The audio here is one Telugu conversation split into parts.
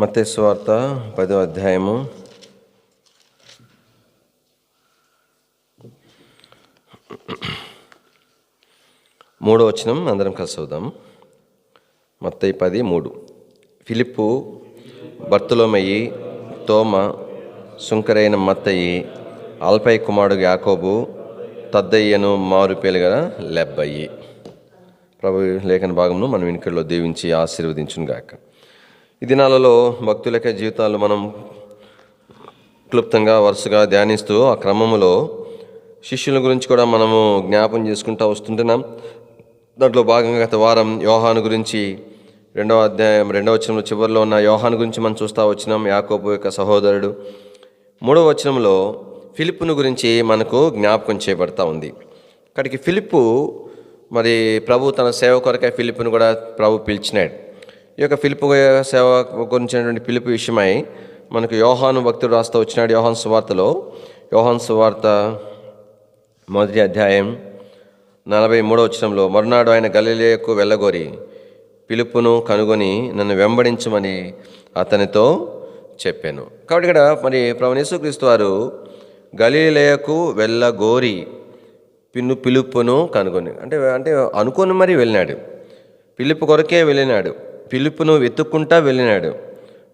మత్తయి సువార్త 10వ అధ్యాయము 3వ వచనం అందరం కలిసి చదువుదాం. మత్తయి 10:3. ఫిలిప్పు, బర్తొలొమయి, తోమ, సుంకరైన మత్తయి, అల్ఫయి కుమారుడు యాకోబు, తద్దయ్యను, మారు పేరు గల లెబ్బయి. ప్రభు లేఖన భాగమును మనం వెనుకల్లో దీవించి ఆశీర్వదించును గాక. ఈ దినాలలో భక్తుల యొక్క జీవితాలు మనం క్లుప్తంగా వరుసగా ధ్యానిస్తూ ఆ క్రమంలో శిష్యుల గురించి కూడా మనము జ్ఞాపం చేసుకుంటూ వస్తుంటున్నాం. దాంట్లో భాగంగా గత వారం యోహాను గురించి 2వ అధ్యాయం 2వ వచనంలో చివరిలో ఉన్న యోహాను గురించి మనం చూస్తూ వచ్చినాం, యాకోబు యొక్క సహోదరుడు. 3వ వచనంలో ఫిలిప్పును గురించి మనకు జ్ఞాపకం చేయబడతా ఉంది. అక్కడికి ఫిలిప్పు మరి ప్రభు తన సేవ కొరకై ఫిలిప్పును కూడా ప్రభు పిలిచినాడు. ఈ యొక్క ఫిలిప్పు సేవ గురించినటువంటి పిలుపు విషయమై మనకు యోహాను భక్తుడు రాస్తూ వచ్చినాడు. యోహాను సువార్తలో, యోహాను సువార్త 1వ అధ్యాయం 43వ వచనంలో, మరునాడు ఆయన గలిలయకు వెళ్ళగోరి ఫిలిప్పును కనుగొని నన్ను వెంబడించమని అతనితో చెప్పాను. కాబట్టి ఇక్కడ మరి ప్రభువు యేసుక్రీస్తు వారు గలిలయకు వెళ్ళగోరి ఫిలిప్పును కనుగొని అంటే అనుకొని మరీ వెళ్ళినాడు. ఫిలిప్పు కొరకే వెళ్ళినాడు. ఫిలిప్పును వెతుక్కుంటా వెళ్ళినాడు.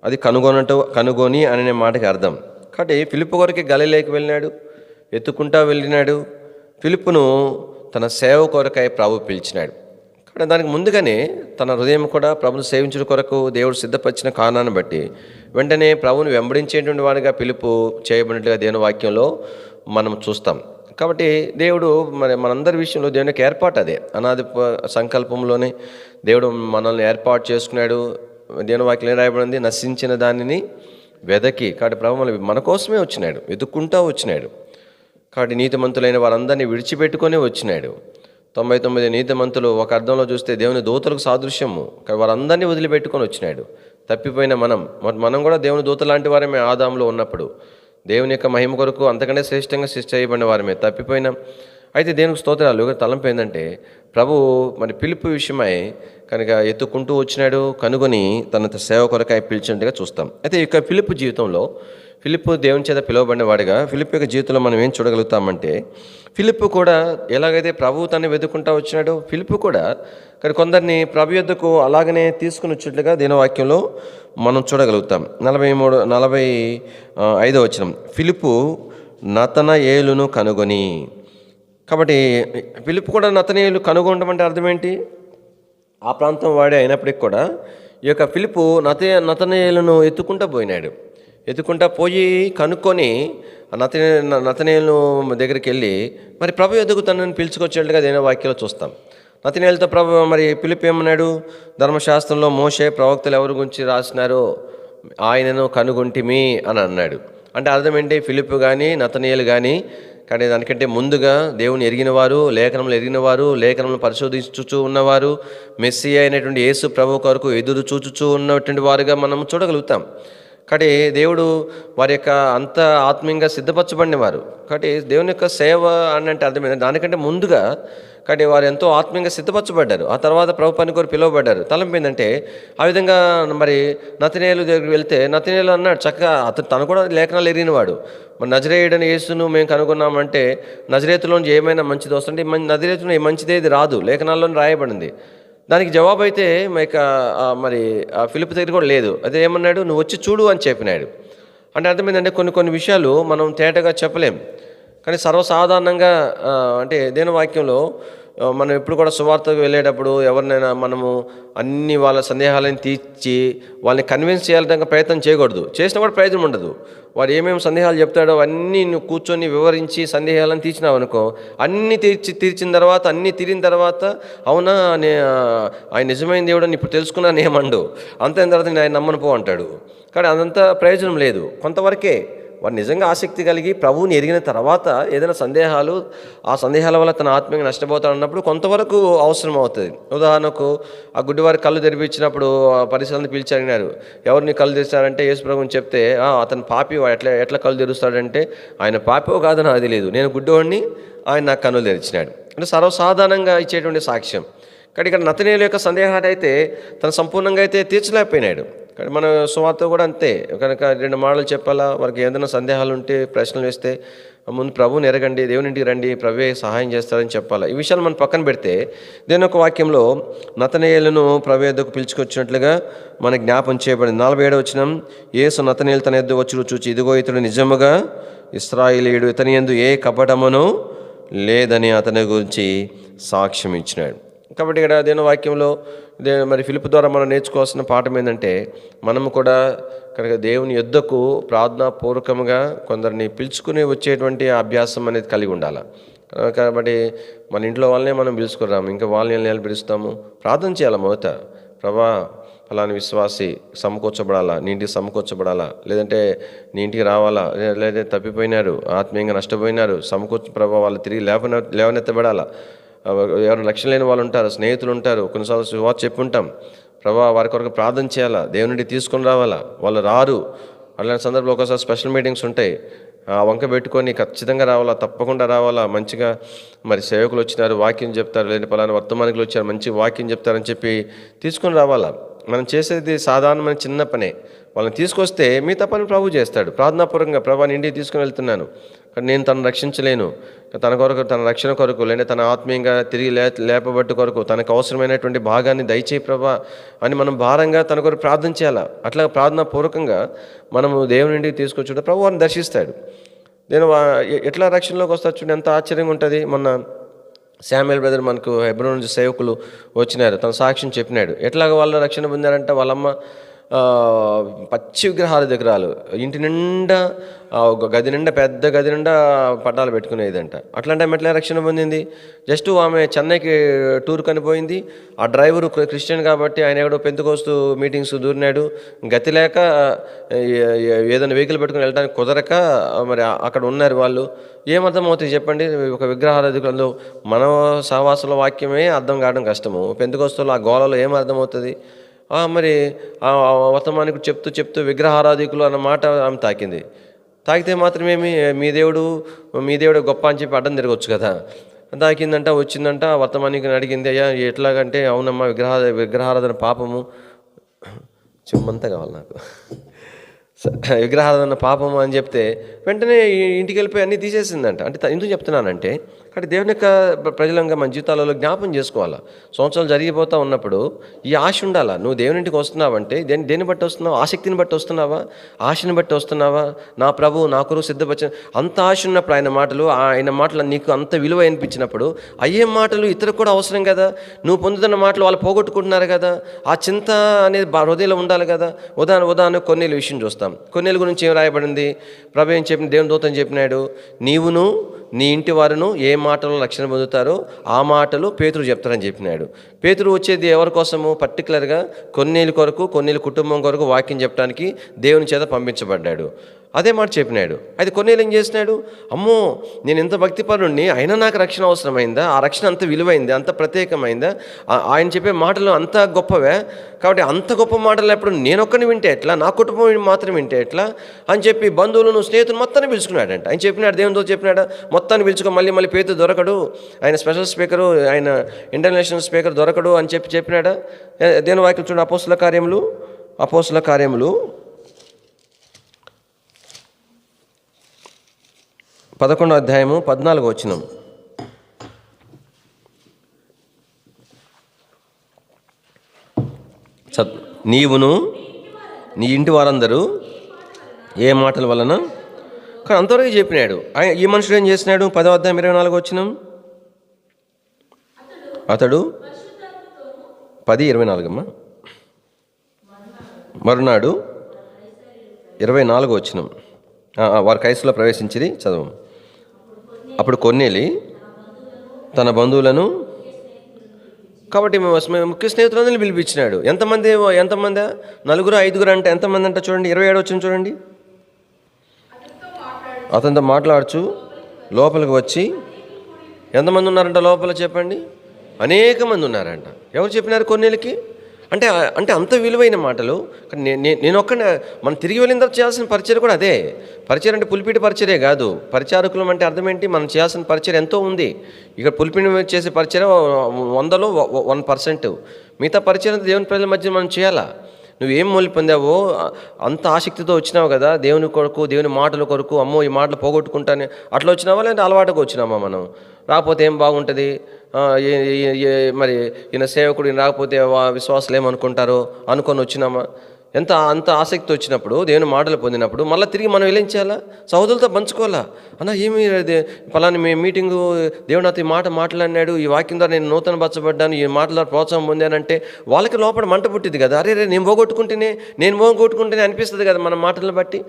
అది కనుగొని అనే మాటకి అర్థం. కాబట్టి ఫిలిప్పు కొరకే గలిలయకు వెళ్ళినాడు, వెతుక్కుంటా వెళ్ళినాడు. ఫిలిప్పును తన సేవ కొరకై ప్రభు పిలిచినాడు. కాబట్టి దానికి ముందుగానే తన హృదయం కూడా ప్రభును సేవించడం కొరకు దేవుడు సిద్ధపరిచిన కారణాన్ని బట్టి వెంటనే ప్రభువును వెంబడించేటువంటి వాడిగా పిలుపు చేయబడినట్టుగా దేవుని వాక్యంలో మనం చూస్తాం. కాబట్టి దేవుడు మరి మనందరి విషయంలో దేవుని యొక్క ఏర్పాటు అదే. అనాది సంకల్పంలోనే దేవుడు మనల్ని ఏర్పాటు చేసుకున్నాడు. దేవుని వాక్యం రాయబడింది, నశించిన దానిని వెదకి. కాబట్టి ప్రభు మన కోసమే వచ్చినాడు, వెతుక్కుంటూ వచ్చినాడు. కాబట్టి నీతిమంతులైన వారందరినీ విడిచిపెట్టుకొని వచ్చినాడు. 99 నీతిమంతులు ఒక అర్థంలో చూస్తే దేవుని దూతలకు సాదృశ్యము. వారందరినీ వదిలిపెట్టుకొని వచ్చినాడు. తప్పిపోయిన మనం కూడా దేవుని దూత లాంటి వారమే. ఆదాములో ఉన్నప్పుడు దేవుని యొక్క మహిమ కొరకు అంతకంటే శ్రేష్టంగా సృష్టి చేయబడిన వారమే, తప్పిపోయినాం. అయితే దేవునికి స్తోత్రాలు. తలంపు ఏంటంటే ప్రభు మరి పిలుపు విషయమై కనుక ఎత్తుకుంటూ వచ్చినాడు, కనుగొని తన సేవ కొరకై పిలిచినట్టుగా చూస్తాం. అయితే ఈ యొక్క ఫిలిప్పు జీవితంలో, ఫిలిప్పు దేవుని చేత పిలువబడిన వాడిగా ఫిలిప్పు యొక్క జీవితంలో మనం ఏం చూడగలుగుతామంటే, ఫిలిప్పు కూడా ఎలాగైతే ప్రభు తను వెతుక్కుంటూ వచ్చినాడో ఫిలిప్పు కూడా కానీ కొందరిని ప్రభు యొద్దకు అలాగనే తీసుకుని వచ్చినట్లుగా దేవుని వాక్యంలో మనం చూడగలుగుతాం. 45వ వచనం, ఫిలిప్పు నతనయేలును కనుగొని. కాబట్టి ఫిలిప్పు కూడా నతనయేలు కనుగొనడం అంటే అర్థం ఏంటి? ఆ ప్రాంతం వాడే అయినప్పటికి కూడా ఈ యొక్క ఫిలిప్పు నతనయేలును ఎత్తుకుంటా పోయి కనుక్కొని నతనయేలు దగ్గరికి వెళ్ళి మరి ప్రభు యొద్దకు తనని పిలుచుకొచ్చినట్లుగా దేవుని వాక్యంలో చూస్తాం. నతనయేలుతో ప్రభు మరి ఫిలిప్పు ఏమన్నాడు? ధర్మశాస్త్రంలో మోషే ప్రవక్తలు ఎవరి గురించి రాసినారో ఆయనను కనుగొంటిమి అని అన్నాడు. అంటే అర్థం ఏంటి? ఫిలిప్పు కానీ నతనయేలు కానీ కానీ దానికంటే ముందుగా దేవుని ఎరిగినవారు, లేఖనంలో ఎరిగినవారు, లేఖనంలో పరిశోధించుచూ ఉన్నవారు, మెస్సియా అయినటువంటి యేసు ప్రభు కొరకు ఎదురు చూచుచూ ఉన్నటువంటి వారుగా మనం చూడగలుగుతాం. కాబట్టి దేవుడు వారి యొక్క అంత ఆత్మీయంగా సిద్ధపరచబడినవారు. కాబట్టి దేవుని యొక్క సేవ అంటే అర్థమైంది. దానికంటే ముందుగా కాబట్టి వారు ఎంతో ఆత్మీయంగా సిద్ధపరచబడ్డారు. ఆ తర్వాత ప్రభు పని కోరి పిలువబడ్డారు. తలంపు ఏంటంటే ఆ విధంగా మరి నతనయేలు దగ్గరికి వెళ్తే నతనయేలు అన్నాడు చక్కగా, తను కూడా లేఖనాలు ఎరిగినవాడు. మరి నజరేయుడని యేసును మేము కనుగొన్నామంటే నజరేతులోంచి ఏమైనా మంచిది వస్తుంటే నజరేతులో మంచిదేది రాదు, లేఖనాల్లోనే రాయబడింది. దానికి జవాబు అయితే మరి ఫిలిప్పు దగ్గర కూడా లేదు. అదే ఏమన్నాడు? నువ్వు వచ్చి చూడు అని చెప్పినాడు. అంటే అర్థమైందంటే కొన్ని విషయాలు మనం తేటగా చెప్పలేం. కానీ సర్వసాధారణంగా అంటే దేవుని వాక్యంలో మనం ఎప్పుడు కూడా సువార్తకు వెళ్ళేటప్పుడు ఎవరినైనా మనము అన్ని వాళ్ళ సందేహాలను తీర్చి వాళ్ళని కన్విన్స్ చేయాలంటే ప్రయత్నం చేయకూడదు. చేసినా కూడా ప్రయోజనం ఉండదు. వాడు ఏమేమి సందేహాలు చెప్తాడో అన్నీ నువ్వు కూర్చొని వివరించి సందేహాలను తీర్చినావు అనుకో, అన్నీ తీర్చిన తర్వాత అన్నీ తీరిన తర్వాత అవునా ఆయన నిజమైన దేవుడు అని ఇప్పుడు తెలుసుకున్నాను ఏమండు, అంతైన తర్వాత నేను ఆయన నమ్మను పో అంటాడు. కానీ అదంతా ప్రయోజనం లేదు. కొంతవరకే వారు నిజంగా ఆసక్తి కలిగి ప్రభువుని ఎరిగిన తర్వాత ఏదైనా సందేహాలు, ఆ సందేహాల వల్ల తన ఆత్మీయంగా నష్టపోతాడు అన్నప్పుడు కొంతవరకు అవసరం అవుతుంది. ఉదాహరణకు ఆ గుడ్డివారి కళ్ళు తెరిపించినప్పుడు పరిశీలన పిలిచి అడిగినారు, ఎవరిని కళ్ళు తెరిచారంటే యేసు ప్రభువుని చెప్తే అతను పాపి, ఎట్లా కళ్ళు తెరుస్తాడంటే ఆయన పాపో కాదని అది లేదు, నేను గుడ్డివాడిని, ఆయన నాకు కన్నులు తెరిచినాడు. అంటే సర్వసాధారణంగా ఇచ్చేటువంటి సాక్ష్యం. కానీ ఇక్కడ నతనయేలు యొక్క సందేహాన్ని అయితే తను సంపూర్ణంగా అయితే తీర్చలేకపోయినాడు. కానీ మన సువార్త కూడా అంతే. కనుక 2 మాటలు చెప్పాలా, వారికి ఏదైనా సందేహాలు ఉంటే ప్రశ్నలు వేస్తే ముందు ప్రభువుని ఎరగండి, దేవుని ఇంటికి రండి, ప్రభువే సహాయం చేస్తారని చెప్పాలి. ఈ విషయాలు మనం పక్కన పెడితే దేని ఒక వాక్యంలో నతనయేలును ప్రభు యొద్దకు పిలుచుకొచ్చినట్లుగా మన జ్ఞాపం చేయబడింది. 47వ వచనం, యేసు నతనయేలు తన యొద్దకు వచ్చుడు చూచి, ఇదిగో ఇతడు నిజముగా ఇశ్రాయేలీయుడు, ఇతని యందు ఏ కపటమును లేదని అతని గురించి సాక్ష్యం ఇచ్చినాడు. కాబట్టి ఇక్కడ దేని వాక్యంలో మరి ఫిలిప్పు ద్వారా మనం నేర్చుకోవాల్సిన పాఠం ఏంటంటే, మనము కూడా కనుక దేవుని యొద్దకు ప్రార్థనాపూర్వకంగా కొందరిని పిలుచుకుని వచ్చేటువంటి అభ్యాసం అనేది కలిగి ఉండాలి. కాబట్టి మన ఇంట్లో వాళ్ళనే మనం పిలుచుకున్నాము, ఇంకా వాళ్ళని ఎలా పిలుస్తాము? ప్రార్థన చేయాలి మొదట. ప్రభా ఫలాని విశ్వాసి సమకూర్చబడాలా, నీ ఇంటికి సమకూర్చబడాలా, లేదంటే నీ ఇంటికి రావాలా, లేదా తప్పిపోయినారు, ఆత్మీయంగా నష్టపోయినారు, ప్రభా వాళ్ళు తిరిగి లేవనెత్తబడాలా. ఎవరైనా రక్షణ లేని వాళ్ళు ఉంటారు, స్నేహితులు ఉంటారు, కొన్నిసార్లు సువార్త చెప్పి ఉంటాం, ప్రభా వారి కొరకు ప్రార్థన చేయాలా, దేవుని తీసుకొని రావాలా, వాళ్ళు రారు. అలాంటి సందర్భంలో ఒకసారి స్పెషల్ మీటింగ్స్ ఉంటాయి, వంక పెట్టుకొని ఖచ్చితంగా రావాలా, తప్పకుండా రావాలా. మంచిగా మరి సేవకులు వచ్చినారు, వాక్యం చెప్తారు, లేదా పలానా వర్తమానికులు వచ్చారు, మంచి వాక్యం చెప్తారని చెప్పి తీసుకొని రావాలా. మనం చేసేది సాధారణమైన చిన్న పనే. వాళ్ళని తీసుకొస్తే మిగతా పని ప్రభు చేస్తాడు. ప్రార్థనాపూర్వకంగా, ప్రభా నీ ఇంటికి తీసుకుని వెళ్తున్నాను, కానీ నేను తను రక్షించలేను, తన కొరకు, తన రక్షణ కొరకు, లేదా తన ఆత్మీయంగా తిరిగి లేపబట్టు కొరకు తనకు అవసరమైనటువంటి భాగాన్ని దయచేయి ప్రభా అని మనం భారంగా తన కొరకు ప్రార్థన చేయాలా. అట్లా ప్రార్థనాపూర్వకంగా మనము దేవుని ఇంటికి తీసుకొచ్చుంటే ప్రభు వారిని దర్శిస్తాడు. నేను ఎట్లా రక్షణలోకి వస్తా చూడండి, ఎంత ఆశ్చర్యంగా ఉంటుంది. మొన్న శామ్యుయల్ బ్రదర్ మనకు హెబ్రోన్ నుంచి సేవకులు వచ్చినారు, తన సాక్ష్యం చెప్పినాడు. ఎట్లాగ వాళ్ళు రక్షణ పొందారంటే, వాళ్ళమ్మ పచ్చి విగ్రహాల దగ్గరాలు ఇంటి నిండా, గది నిండా, పెద్ద గది నిండా పట్టాలు పెట్టుకునేదంట. అట్లాంటి ఆమె ఎట్లా రక్షణ పొందింది? జస్ట్ ఆమె చెన్నైకి టూర్ కనిపోయింది. ఆ డ్రైవరు క్రిస్టియన్ కాబట్టి ఆయన ఎక్కడో పెంతుకోస్తూ మీటింగ్స్ దూరినాడు. గతి లేక ఏదైనా వెహికల్ పెట్టుకుని వెళ్ళడానికి కుదరక మరి అక్కడ ఉన్నారు వాళ్ళు. ఏమర్థమవుతుంది చెప్పండి? ఒక విగ్రహారాధికులలో మన సహవాసంలో వాక్యమే అర్థం కావడం కష్టము, పెంతుకోస్తులో ఆ గోళలో ఏం అర్థమవుతుంది? మరి వర్తమానికి చెప్తూ విగ్రహారాధికులు అన్న మాట ఆమె తాకితే మాత్రమేమి, మీ దేవుడు గొప్ప అని చెప్పి అడ్డం తిరగవచ్చు కదా. తాకిందంట, వచ్చిందంట, వర్తమానికి అడిగింది, అయ్యా ఎట్లాగంటే, అవునమ్మా విగ్రహారాధన పాపము, చెమ్మంతా కావాలి నాకు, విగ్రహారాధన పాపము అని చెప్తే వెంటనే ఇంటికి వెళ్ళిపోయి అన్నీ తీసేసిందంట. అంటే ఎందుకు చెప్తున్నానంటే, కాబట్టి దేవుని యొక్క ప్రజలంగా మన జీవితాలలో జ్ఞాపం చేసుకోవాలా. సంవత్సరాలు జరిగిపోతూ ఉన్నప్పుడు ఈ ఆశ ఉండాలా. నువ్వు దేవుని ఇంటికి వస్తున్నావంటే దేన్ని బట్టి వస్తున్నావు? ఆసక్తిని బట్టి వస్తున్నావా? ఆశని బట్టి వస్తున్నావా? నా ప్రభు నా కొరకు సిద్ధపరిచిన అంత ఆశ ఉన్నప్పుడు ఆయన మాటలు నీకు అంత విలువ అనిపించినప్పుడు అయ్యే మాటలు ఇతరులకు కూడా అవసరం కదా. నువ్వు పొందుతున్న మాటలు వాళ్ళు పోగొట్టుకుంటున్నారు కదా. ఆ చింత అనేది హృదయంలో ఉండాలి కదా. ఉదాహరణ కొన్నేళ్ళ విషయం చూస్తాం. కొన్నేళ్ళ గురించి ఏం రాయబడింది? ప్రభు ఏం చెప్పిన, దేవుని దూతని చెప్పినాడు, నీవును నీ ఇంటి వారును ఏ మాటలు రక్షణ పొందుతారో ఆ మాటలు పేతురు చెప్తారని చెప్పినాడు. పేతురు వచ్చేది ఎవరి కోసము? పర్టికులర్గా కొన్నేళ్ళ కొరకు, కొన్నేళ్ళ కుటుంబం కొరకు వాక్యం చెప్పడానికి దేవుని చేత పంపించబడ్డాడు. అదే మాట చెప్పినాడు. అయితే కొన్నేళ్ళు ఏం చేసినాడు? అమ్మో, నేను ఇంత భక్తిపరుణ్ణి, అయినా నాకు రక్షణ అవసరమైందా? ఆ రక్షణ అంత విలువైందా? అంత ప్రత్యేకమైందా? ఆయన చెప్పే మాటలు అంత గొప్పవే. కాబట్టి అంత గొప్ప మాటలు ఎప్పుడు నేనొక్కని వింటే ఎట్లా, నా కుటుంబం మాత్రం వింటే ఎట్లా అని చెప్పి బంధువులను, స్నేహితులు మొత్తాన్ని పిలుచుకున్నాడంట. ఆయన చెప్పినాడు, దేవునితో చెప్పినాడు, మొత్తాన్ని పిలుచుకో, మళ్ళీ పేతురు దొరకడు, ఆయన స్పెషల్ స్పీకరు, ఆయన ఇంటర్నేషనల్ స్పీకర్ దొరకడు అని చెప్పినాడా? దేవుని వాక్యం చూడండి, అపోస్తుల కార్యములు 11వ అధ్యాయము 14వ వచనం. నీవును నీ ఇంటి వారందరూ ఏ మాటల వలన, కానీ అంతవరకు చెప్పినాడు. ఈ మనుషుడు ఏం చేసినాడు? 10వ అధ్యాయం 24వ వచనం. అతడు 10:24 అమ్మా. మరునాడు 24వ వచనం, వారి కైసులో ప్రవేశించిరి, చదువు. అప్పుడు కొన్నేలి తన బంధువులను, కాబట్టి ముఖ్య స్నేహితులందరినీ పిలిపించినాడు. ఎంతమంది? 4, 5 అంటే ఎంతమంది అంటే చూడండి, 27 వచ్చిన చూడండి. అతనితో మాట్లాడుచు లోపలికి వచ్చి, ఎంతమంది ఉన్నారంట లోపల చెప్పండి? అనేక మంది ఉన్నారంట. ఎవరు చెప్పినారు కొన్నేళ్ళకి? అంటే అంత విలువైన మాటలు. నేను మనం తిరిగి వెళ్ళిన తర్వాత చేయాల్సిన పరిచయం కూడా అదే. పరిచయం అంటే పులిపిటి పరిచర్యే కాదు. పరిచారకులం అంటే అర్థం ఏంటి? మనం చేయాల్సిన పరిచయం ఎంతో ఉంది. ఇక్కడ పులిపిటి చేసే పరిచయం 100లో 1%. మిగతా పరిచయం దేవుని ప్రజల మధ్య మనం చేయాలా. నువ్వేం మొలి పొందావో అంత ఆసక్తితో వచ్చినావు కదా దేవుని కొరకు, దేవుని మాటల కొరకు. అమ్మో ఈ మాటలు పోగొట్టుకుంటానే అట్లా వచ్చినావా, లేదంటే అలవాటుగా వచ్చినామా మనం? రాకపోతే ఏం బాగుంటుంది, మరి ఈయన సేవకుడు ఈయన రాకపోతే విశ్వాసులు ఏమనుకుంటారో అనుకొని వచ్చినామా? అంత ఆసక్తి వచ్చినప్పుడు, దేవుని మాటలు పొందినప్పుడు మళ్ళీ తిరిగి మనం ఏం చేయాలా? సహోదరులతో పంచుకోవాలా. అన్న ఏమి పలాని మీటింగు దేవుడు నాతో ఈ మాట మాట్లాడినాడు, ఈ వాక్యం ద్వారా నేను నూతన పరచబడ్డాను, ఈ మాటల ద్వారా ప్రోత్సాహం పొందానంటే వాళ్ళకి లోపల మంట పుట్టింది కదా. అరే నేను పోగొట్టుకుంటేనే అనిపిస్తుంది కదా మన మాటలను బట్టి.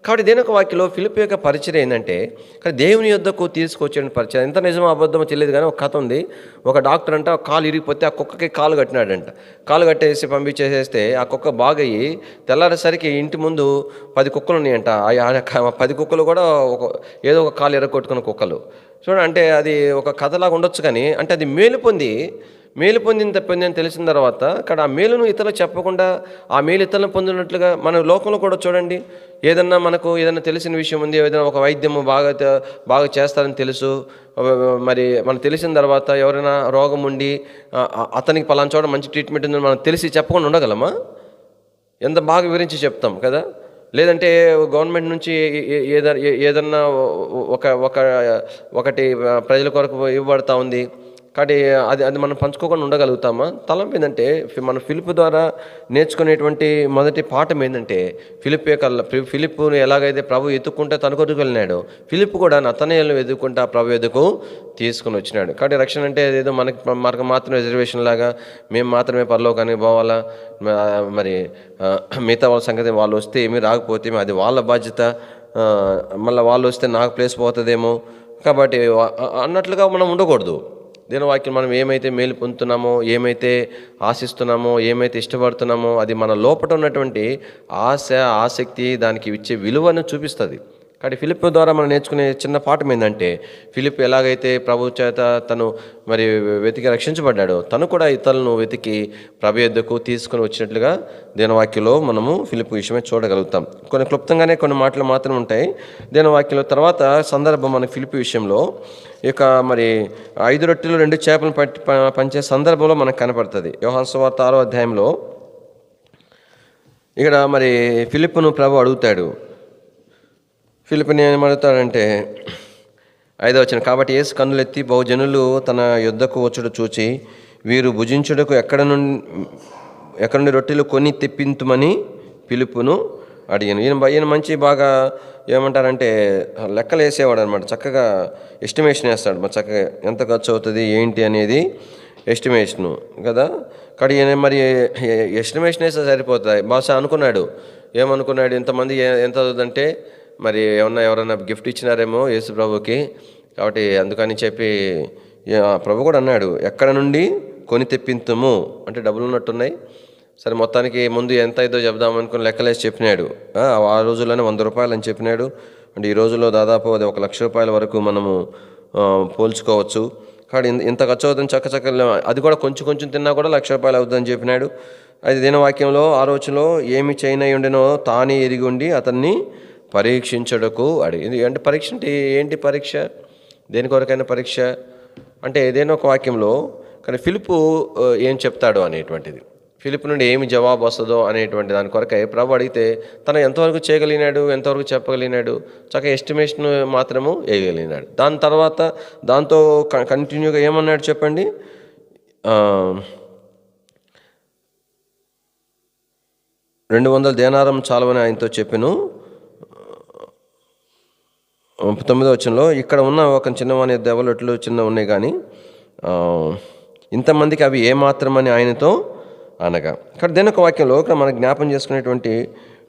కాబట్టి దేని ఒక వాక్యంలో ఫిలిప్పి యొక్క పరిచయం ఏంటంటే, కానీ దేవుని యొద్దకు తీసుకొచ్చే పరిచయం. ఎంత నిజమో అబద్ధమో తెలియదు కానీ ఒక కథ ఉంది. ఒక డాక్టర్ అంట కాలు ఇరిగిపోతే ఆ కుక్కకి కాలు కట్టినాడంట. కాలు కట్టేసి పంపించేసేస్తే ఆ కుక్క బాగయ్యి తెల్లారేసరికి ఇంటి ముందు 10 కుక్కలు ఉన్నాయంట. 10 కుక్కలు కూడా ఏదో ఒక కాలు ఎరగొట్టుకున్న కుక్కలు. చూడండి, అంటే అది ఒక కథలాగా ఉండొచ్చు కానీ, అంటే అది మేలు పొందిన తెలిసిన తర్వాత అక్కడ ఆ మేలును ఇతరులకు చెప్పకుండా ఆ మేలు ఇతరులను పొందినట్లుగా మన లోకంలో కూడా చూడండి. మనకు ఏదైనా తెలిసిన విషయం ఉంది, ఏదైనా ఒక వైద్యము బాగా చేస్తారని తెలుసు, మరి మనకు తెలిసిన తర్వాత ఎవరైనా రోగం ఉండి అతనికి పలానా చోట మంచి ట్రీట్మెంట్ ఉందని మనం తెలిసి చెప్పకుండా ఉండగలమా? ఎంత బాగా వివరించి చెప్తాం కదా. లేదంటే గవర్నమెంట్ నుంచి ఏదన్నా ఒకటి ప్రజల కొరకు ఇవ్వబడతా ఉంది కాబట్టి అది మనం పంచుకోకుండా ఉండగలుగుతామా? తలంపు ఏంటంటే, మన ఫిలిప్ ద్వారా నేర్చుకునేటువంటి మొదటి పాఠం ఏంటంటే, ఫిలిప్పును ఎలాగైతే ప్రభు ఎత్తుక్కుంటే తన కొరకు వెళ్ళినాడు, ఫిలిప్ కూడా నతనయేలును ఎదుర్కొంటే ప్రభు ఎదుకు తీసుకుని వచ్చినాడు. కాబట్టి రక్షణ అంటే ఏదో మనకు మాత్రమే రిజర్వేషన్ లాగా మేము మాత్రమే పరలోకానికి పోవాలా, మరి మిగతా వాళ్ళ సంగతి వాళ్ళు వస్తే ఏమీ రాకపోతే అది వాళ్ళ బాధ్యత, మళ్ళీ వాళ్ళు వస్తే నాకు ప్లేస్ పోతుందేమో కాబట్టి అన్నట్లుగా మనం ఉండకూడదు. దేని వాక్యం మనం ఏమైతే మేలు పొందుతున్నామో, ఏమైతే ఆశిస్తున్నామో, ఏమైతే ఇష్టపడుతున్నామో అది మన లోపల ఉన్నటువంటి ఆశ, ఆసక్తి, దానికి ఇచ్చే విలువను చూపిస్తుంది. కాబట్టి ఫిలిప్ ద్వారా మనం నేర్చుకునే చిన్న పాఠం ఏంటంటే, ఫిలిప్ ఎలాగైతే ప్రభు చేత తను మరి వెతికి రక్షించబడ్డాడో, తను కూడా ఇతరులను వెతికి ప్రభు యొద్దకు తీసుకొని వచ్చినట్లుగా దేని వాక్యంలో మనము ఫిలిప్ విషయమే చూడగలుగుతాం. కొన్ని క్లుప్తంగానే కొన్ని మాటలు మాత్రం ఉంటాయి దేని వాక్యంలో. తర్వాత సందర్భం మన ఫిలిప్ విషయంలో ఇక మరి 5 రొట్టెలు 2 చేపలను పంచే సందర్భంలో మనకు కనపడుతుంది. యోహాను సువార్త 6వ అధ్యాయంలో ఇక్కడ మరి ఫిలిప్పును ప్రభు అడుగుతాడు. ఫిలిప్పుని ఏమడుగుతాడంటే 5వ వచనం, కాబట్టి యేసు కన్నులెత్తి బహుజనులు తన యుద్ధకు వచ్చుడు చూచి వీరు భుజించుటకు ఎక్కడ నుండి రొట్టెలు కొని తెప్పింతుమని ఫిలిప్పును అడిగాను. ఈయన మంచి బాగా ఏమంటారంటే లెక్కలు వేసేవాడు అనమాట. చక్కగా ఎస్టిమేషన్ వేస్తాడు, మరి చక్కగా ఎంత ఖర్చు అవుతుంది ఏంటి అనేది ఎస్టిమేషను కదా. కానీ ఈయన మరి ఎస్టిమేషన్ వేస్తే సరిపోతుంది. బహుశా ఏమనుకున్నాడు ఇంతమంది ఎంత అవుతుందంటే మరి ఎవరైనా గిఫ్ట్ ఇచ్చినారేమో యేసు ప్రభుకి, కాబట్టి అందుకని చెప్పి ప్రభు కూడా అన్నాడు ఎక్కడ నుండి కొని తెప్పింతుము అంటే డబ్బులు ఉన్నట్టున్నాయి. సరే మొత్తానికి ముందు ఎంత అయిదో చెప్దామనుకుని లెక్కలేసి చెప్పినాడు. ఆ రోజుల్లోనే 100 రూపాయలు అని చెప్పినాడు. అంటే ఈ రోజుల్లో దాదాపు అది 1 లక్ష రూపాయల వరకు మనము పోల్చుకోవచ్చు. కాబట్టి ఇంత ఖర్చు అవుతుంది చక్క అది కూడా కొంచెం తిన్నా కూడా 1 లక్ష రూపాయలు అవుతుందని చెప్పినాడు. అది దినవాక్యంలో ఆలోచనలో ఏమి చేయనై ఉండినో తానే ఎరిగి ఉండి అతన్ని పరీక్షించడకు అడిగింది. అంటే పరీక్ష అంటే ఏంటి? పరీక్ష దేని కొరకైనా పరీక్ష అంటే ఏదైనా ఒక వాక్యంలో కానీ ఫిలిప్పు ఏం చెప్తాడు అనేటువంటిది, ఫిలిప్ నుండి ఏమి జవాబు వస్తుందో అనేటువంటి దాని కొరకై ప్రభు అడిగితే తను ఎంతవరకు చేయగలిగినాడు, ఎంతవరకు చెప్పగలిగినాడు, చక్కగా ఎస్టిమేషన్ మాత్రము వేయగలిగినాడు. దాని తర్వాత దాంతో కంటిన్యూగా ఏమన్నాడు చెప్పండి. 200 దేనారం చాలవని ఆయనతో చెప్పెను. 9వ వచనంలో ఇక్కడ ఉన్న ఒక చిన్నవాని దెవలొట్లు చిన్న ఉన్నాయి కానీ ఇంతమందికి అవి ఏమాత్రమని ఆయనతో అనగా. ఇక్కడ దేనొక వాక్యంలో ఇక్కడ మనం జ్ఞాపం చేసుకునేటువంటి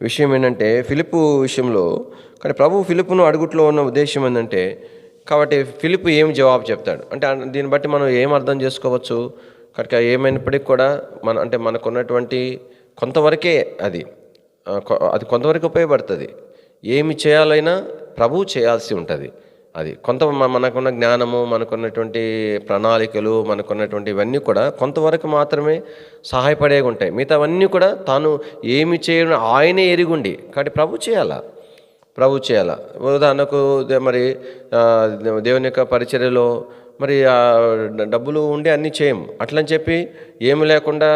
విషయం ఏంటంటే ఫిలిప్పు విషయంలో కానీ ప్రభు ఫిలిప్పును అడుగుట్లో ఉన్న ఉద్దేశం ఏంటంటే, కాబట్టి ఫిలిప్పు ఏం జవాబు చెప్తాడు అంటే దీన్ని బట్టి మనం ఏం అర్థం చేసుకోవచ్చు. కనుక ఏమైనప్పటికీ కూడా మనకున్నటువంటి కొంతవరకే అది కొంతవరకు ఉపయోగపడుతుంది. ఏమి చేయాలైనా ప్రభువు చేయాల్సి ఉంటుంది. అది మనకున్న జ్ఞానము, మనకున్నటువంటి ప్రణాళికలు, మనకున్నటువంటి ఇవన్నీ కూడా కొంతవరకు మాత్రమే సహాయపడేవి ఉంటాయి. మిగతావన్నీ కూడా తాను ఏమి చేయను ఆయనే ఎరిగుండి కాబట్టి ప్రభు చేయాలా. ఉదాహరణకు మరి దేవుని యొక్క పరిచర్యలో మరి డబ్బులు ఉండి అన్నీ చేయం. అట్లని చెప్పి ఏమి లేకుండా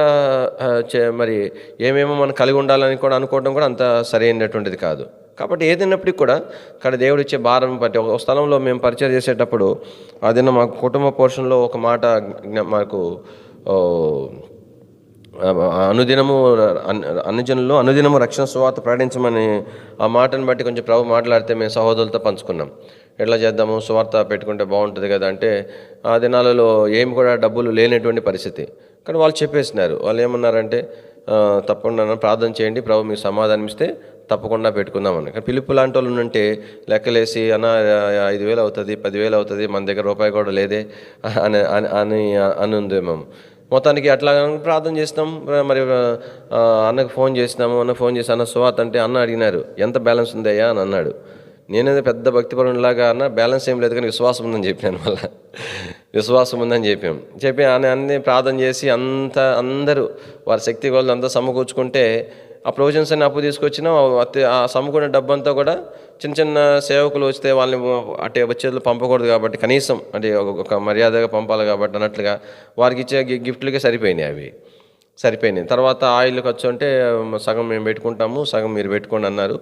మరి ఏమేమో మనం కలిగి ఉండాలని కూడా అనుకోవడం కూడా అంత సరైనటువంటిది కాదు. కాబట్టి ఏదైనప్పటికీ కూడా ఇక్కడ దేవుడు ఇచ్చే భారం బట్టి ఒక స్థలంలో మేము పరిచయం చేసేటప్పుడు అదిన్న మా కుటుంబ పోషణలో ఒక మాట మాకు అనుదినము అనుజనులు అనుదినము రక్షణ సువార్త ప్రకటించమని ఆ మాటను బట్టి కొంచెం ప్రభు మాట్లాడితే మేము సహోదరులతో పంచుకున్నాం. ఎట్లా చేద్దాము, సువార్త పెట్టుకుంటే బాగుంటుంది కదా అంటే ఆ దినాలలో ఏమి కూడా డబ్బులు లేనటువంటి పరిస్థితి. కానీ వాళ్ళు చెప్పేసినారు. వాళ్ళు ఏమన్నారంటే తప్పకుండా ప్రార్థన చేయండి, ప్రభు మీకు సమాధానం ఇస్తే తప్పకుండా పెట్టుకుందామని. కానీ పిలుపు లాంటి వాళ్ళు ఉంటే లెక్కలేసి అన్న 5,000 అవుతుంది, 10,000 అవుతుంది, మన దగ్గర రూపాయి కూడా లేదే అని అని అనుందేమో. మొత్తానికి అట్లా ప్రార్థన చేసినాం. మరి అన్నకు ఫోన్ చేసినాము. అన్న ఫోన్ చేసి అన్న సువార్త అంటే అన్న అడిగినారు ఎంత బ్యాలెన్స్ ఉందయ్యా అని అన్నాడు. నేనేదో పెద్ద భక్తిపరునిలాగా అన్న బ్యాలెన్స్ ఏం లేదు కానీ విశ్వాసం ఉందని చెప్పాను. మళ్ళీ విశ్వాసం ఉందని చెప్పి అన్ని ప్రార్థన చేసి అందరూ వారి శక్తి వాళ్ళు అంతా సమకూర్చుకుంటే ఆ ప్రొవిజన్స్ అన్ని అప్పు తీసుకొచ్చినా ఆ సమకూడిన డబ్బంతా కూడా చిన్న చిన్న సేవకులు వస్తే వాళ్ళని అట్టే వచ్చేది పంపకూడదు కాబట్టి కనీసం అంటే ఒక మర్యాదగా పంపాలి కాబట్టి అన్నట్లుగా వారికి ఇచ్చే గిఫ్ట్లకే సరిపోయినాయి. తర్వాత ఆయిల్ ఖర్చు అంటే సగం మేము పెట్టుకుంటాము, సగం మీరు పెట్టుకోండి అన్నారు.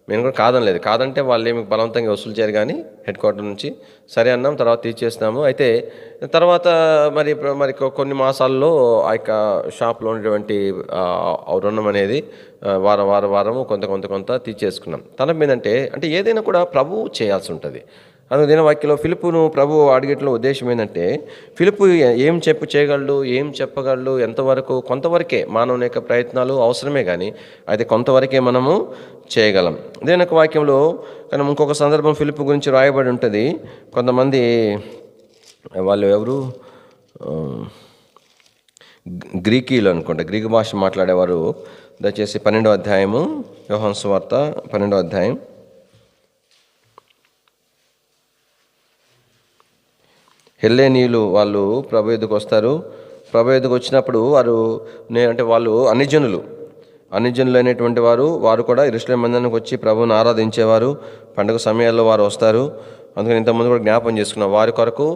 మేము కూడా కాదనలేదు. కాదంటే వాళ్ళు ఏమి బలవంతంగా వసూలు చేయరు కానీ హెడ్ క్వార్టర్ నుంచి సరే అన్నాం. తర్వాత తీర్చేస్తాము. అయితే తర్వాత మరి కొన్ని మాసాల్లో ఆ యొక్క షాప్లో ఉన్నటువంటి రుణం అనేది వారము కొంత తీర్చేసుకున్నాం. తనం ఏంటంటే అంటే ఏదైనా కూడా ప్రభువు చేయాల్సి ఉంటుంది. అందుకే వాక్యలో ఫిలిప్పును ప్రభు అడిగేట్లో ఉద్దేశం ఏంటంటే ఫిలిప్పు ఏం చేయగలడు, ఏం చెప్పగలడు, ఎంతవరకు కొంతవరకే మానవుని యొక్క ప్రయత్నాలు అవసరమే కానీ అయితే కొంతవరకే మనము చేయగలం. దేని వాక్యంలో కానీ ఇంకొక సందర్భం ఫిలిప్పు గురించి రాయబడి ఉంటుంది. కొంతమంది వాళ్ళు ఎవరు గ్రీకీలు అనుకుంటా, గ్రీకు భాష మాట్లాడేవారు. దయచేసి 12వ అధ్యాయము యోహాను సువార్త 12వ అధ్యాయం హెల్లేనీయులు వాళ్ళు ప్రభు ఎదుకు వస్తారు. ప్రభు ఎదుకు వచ్చినప్పుడు వాళ్ళు అన్యజనులు అనేటువంటి వారు కూడా యెరూషలేము మందిరానికి వచ్చి ప్రభువుని ఆరాధించేవారు. పండుగ సమయాల్లో వారు వస్తారు. అందుకని ఇంతకుముందు కూడా జ్ఞాపం చేసుకున్నాం. వారి కొరకు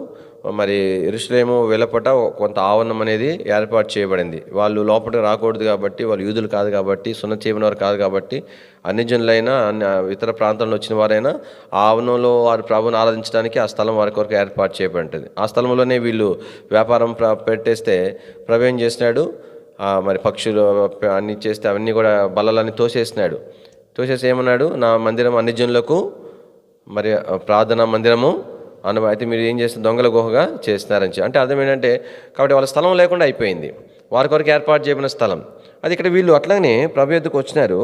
మరి యెరూషలేము వెలుపట కొంత ఆవరణం అనేది ఏర్పాటు చేయబడింది. వాళ్ళు లోపలికి రాకూడదు కాబట్టి, వాళ్ళు యూదులు కాదు కాబట్టి, సున్నతి చేయని వారు కాదు కాబట్టి, అన్యజనులైనా ఇతర ప్రాంతాల్లో వచ్చిన వారైనా ఆ ఆవరణంలో వారు ప్రభువుని ఆరాధించడానికి ఆ స్థలం వారి కొరకు ఏర్పాటు చేయబడి ఉంటుంది. ఆ స్థలంలోనే వీళ్ళు వ్యాపారం పెట్టేస్తే ప్రభు ఏం చేసినాడు, మరి పక్షులు అన్ని చేస్తే అవన్నీ కూడా బల్లలన్నీ తోసేసి ఏమన్నాడు, నా మందిరం అన్యజనులకు మరి ప్రార్థనా మందిరము అయితే మీరు ఏం చేస్తే దొంగల గుహగా చేస్తున్నారని అంటే అర్థం ఏంటంటే కాబట్టి వాళ్ళ స్థలం లేకుండా అయిపోయింది. వారి కొరకు ఏర్పాటు చేయబడిన స్థలం అది. ఇక్కడ వీళ్ళు అట్లానే ప్రభు యొద్దకు వచ్చినారు.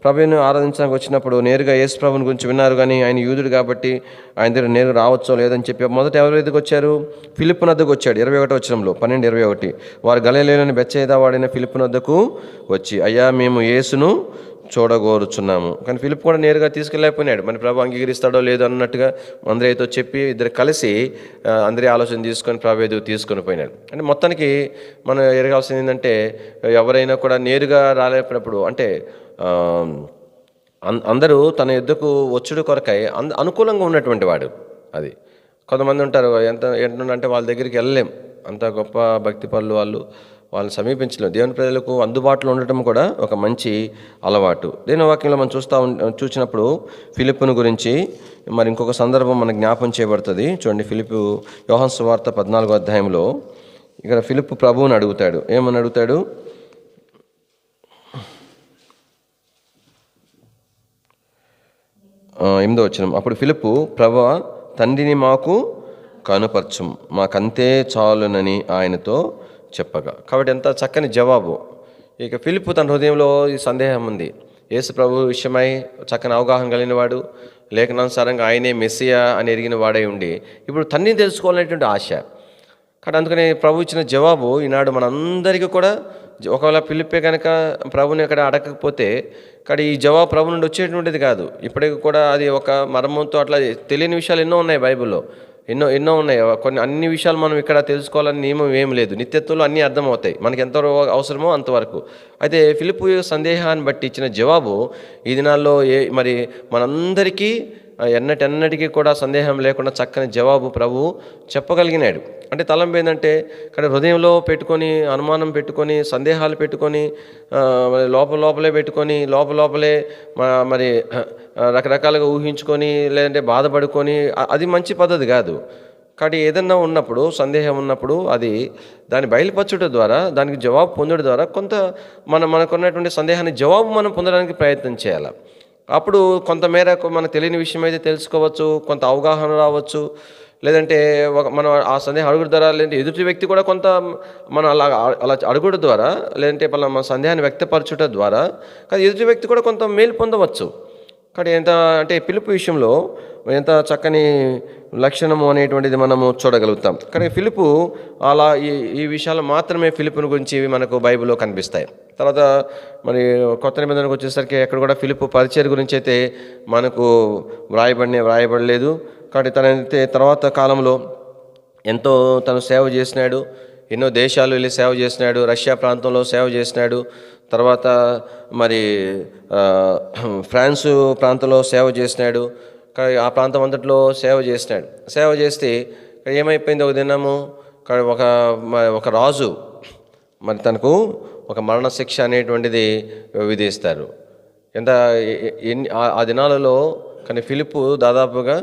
ప్రభువుని ఆరాధించడానికి వచ్చినప్పుడు నేరుగా యేసు ప్రభుని గురించి విన్నారు కానీ ఆయన యూదుడు కాబట్టి ఆయన దగ్గర నేరుగా రావచ్చో లేదని చెప్పి మొదట ఎవరి ఎదుగు వచ్చారు, ఫిలిప్పు వద్దకు వచ్చాడు. 21వ వచనంలో 12:21 వారు గలిలయలోని బెత్సయిదా వాడిన ఫిలిప్పు వద్దకు వచ్చి అయ్యా మేము యేసును చూడగోరుచున్నాము. కానీ ఫిలిప్ కూడా నేరుగా తీసుకెళ్ళలేకపోయినాడు. మరి ప్రభు అంగీకరిస్తాడో లేదో అన్నట్టుగా అందరితో చెప్పి ఇద్దరు కలిసి అందరి ఆలోచన తీసుకొని ప్రభు ఎదుగు తీసుకొని పోయినాడు. అంటే మొత్తానికి మనం ఎరగాల్సింది ఏంటంటే ఎవరైనా కూడా నేరుగా రాలేనప్పుడు అంటే అందరూ తన యుద్ధకు వచ్చుడు కొరకై అనుకూలంగా ఉన్నటువంటి వాడు. అది కొంతమంది ఉంటారు ఏంటంటే వాళ్ళ దగ్గరికి వెళ్ళలేం, అంత గొప్ప భక్తి పనులు వాళ్ళని సమీపించలేము. దేవుని ప్రజలకు అందుబాటులో ఉండటం కూడా ఒక మంచి అలవాటు. దేవుని వాక్యంలో మనం చూసినప్పుడు ఫిలిప్పును గురించి మరి ఇంకొక సందర్భం మనకు జ్ఞాపం చేయబడుతుంది. చూడండి, ఫిలిప్పు యోహాను సువార్త 14వ అధ్యాయంలో ఇక్కడ ఫిలిప్పు ప్రభువుని అడుగుతాడు. ఏమని అడుగుతాడు, 8వ వచనం అప్పుడు ఫిలిప్పు ప్రభువా తండ్రిని మాకు కనుపరచుము, మాకంతే చాలునని ఆయనతో చెప్పగా. కాబట్టి ఎంత చక్కని జవాబు. ఇక ఫిలిప్పు తన హృదయంలో ఈ సందేహం ఉంది. యేసు ప్రభు విషయమై చక్కని అవగాహన కలిగిన వాడు, లేఖనానుసారంగా ఆయనే మెస్సియా అని ఎరిగిన వాడై ఉండి ఇప్పుడు తండ్రిని తెలుసుకోవాలనేటువంటి ఆశ. కానీ అందుకని ప్రభు ఇచ్చిన జవాబు ఈనాడు మనందరికీ కూడా, ఒకవేళ ఫిలిప్పే కనుక ప్రభుని అక్కడ అడగకపోతే కానీ ఈ జవాబు ప్రభు నుండి వచ్చేటువంటిది కాదు. ఇప్పటికి కూడా అది ఒక మర్మంతో అట్లా తెలియని విషయాలు ఎన్నో ఉన్నాయి బైబిల్లో, ఎన్నో ఉన్నాయి. అన్ని విషయాలు మనం ఇక్కడ తెలుసుకోవాలని నియమం ఏం లేదు. నిత్యత్వంలో అన్నీ అర్థమవుతాయి మనకి ఎంత అవసరమో అంతవరకు. అయితే ఫిలిప్పు సందేహాన్ని బట్టి ఇచ్చిన జవాబు ఈ దినాల్లో మరి మనందరికీ ఎన్నటెన్నటికీ కూడా సందేహం లేకుండా చక్కని జవాబు ప్రభువు చెప్పగలిగినాడు. అంటే తలంపు ఏంటంటే, ఇక్కడ హృదయంలో పెట్టుకొని, అనుమానం పెట్టుకొని, సందేహాలు పెట్టుకొని, లోపలే పెట్టుకొని, లోపలే మరి రకరకాలుగా ఊహించుకొని, లేదంటే బాధపడుకొని, అది మంచి పద్ధతి కాదు. కాబట్టి ఏదన్నా ఉన్నప్పుడు, సందేహం ఉన్నప్పుడు అది దాన్ని బయలుపరచుట ద్వారా, దానికి జవాబు పొందడం ద్వారా కొంత మనకున్నటువంటి సందేహాన్ని జవాబు మనం పొందడానికి ప్రయత్నం చేయాలి. అప్పుడు కొంతమేరకు మనకు తెలియని విషయం అయితే తెలుసుకోవచ్చు, కొంత అవగాహన రావచ్చు. లేదంటే మనం ఆ సందేహం అడుగుడు ద్వారా, లేదంటే ఎదుటి వ్యక్తి కూడా కొంత మనం అలా అడుగుడు ద్వారా, లేదంటే మన సందేహాన్ని వ్యక్తపరచుట ద్వారా ఎదుటి వ్యక్తి కూడా కొంత మేలు పొందవచ్చు. కాబట్టి ఎంత అంటే ఫిలిప్పు విషయంలో ఎంత చక్కని లక్షణము అనేటువంటిది మనము చూడగలుగుతాం. కానీ ఫిలిప్పు అలా ఈ విషయాలు మాత్రమే ఫిలిప్పుని గురించి మనకు బైబిల్లో కనిపిస్తాయి. తర్వాత మరి కొత్త నిబంధనకు వచ్చేసరికి ఎక్కడ కూడా ఫిలిప్పు పరిచర్య గురించి అయితే మనకు వ్రాయబడలేదు. కాబట్టి తనైతే తర్వాత కాలంలో ఎంతో తను సేవ చేసినాడు, ఎన్నో దేశాలు వెళ్ళి సేవ చేసినాడు, రష్యా ప్రాంతంలో సేవ చేసినాడు, తర్వాత మరి ఫ్రాన్సు ప్రాంతంలో సేవ చేసినాడు. ఆ ప్రాంతం అంతట్లో సేవ చేసినాడు. సేవ చేస్తే ఏమైపోయింది, ఒక దినము ఒక రాజు మరి తనకు ఒక మరణశిక్ష అనేటువంటిది విధిస్తారు. ఆ దినాలలో కానీ ఫిలిప్పు దాదాపుగా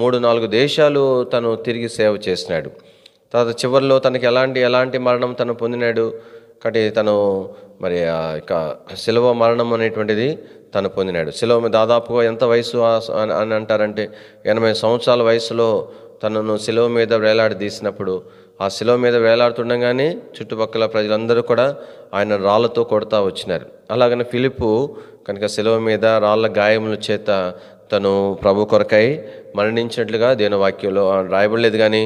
3-4 దేశాలు తను తిరిగి సేవ చేసినాడు. తర్వాత చివరిలో తనకి ఎలాంటి మరణం తను పొందినాడు. కాబట్టి తను మరి ఇక శిలువ మరణం అనేటువంటిది తను పొందినాడు. శిలువ దాదాపుగా ఎంత వయసు అని అంటారంటే 80 సంవత్సరాల వయసులో తనను శిలువ మీద వేలాడదీసినప్పుడు, ఆ శిలువ మీద వేలాడుతుండగానే చుట్టుపక్కల ప్రజలందరూ కూడా ఆయన రాళ్లతో కొడతా వచ్చినారు. అలాగనే ఫిలిప్పు కనుక శిలువ మీద రాళ్ల గాయముల చేత తను ప్రభు కొరకై మరణించినట్లుగా దేవుని వాక్యంలో రాయబడలేదు, కానీ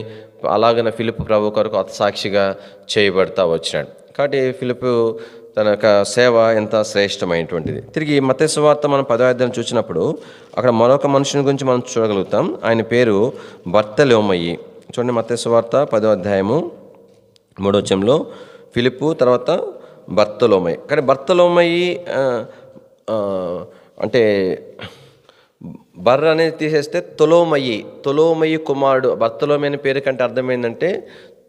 అలాగనే ఫిలిప్పు ప్రభు కొరకు హతసాక్షిగా చేయబడతా వచ్చినాడు. కాబట్టి ఫిలిప్పు తన యొక్క సేవ ఎంత శ్రేష్టమైనటువంటిది. తిరిగి మత్తయి సువార్త మనం 10వ అధ్యాయం చూసినప్పుడు అక్కడ మరొక మనుషుని గురించి మనం చూడగలుగుతాం. ఆయన పేరు బర్తలోమయి. చూడండి, మత్తయి సువార్త 10వ అధ్యాయము 3వ వచనంలో ఫిలిప్పు, తర్వాత బర్తలోమయి. కానీ బర్తలోమయి అంటే బర్ర అనేది తీసేస్తే తొలోమయి కుమారుడు. బర్తలోమయి అనే పేరు కంటే అర్థమైందంటే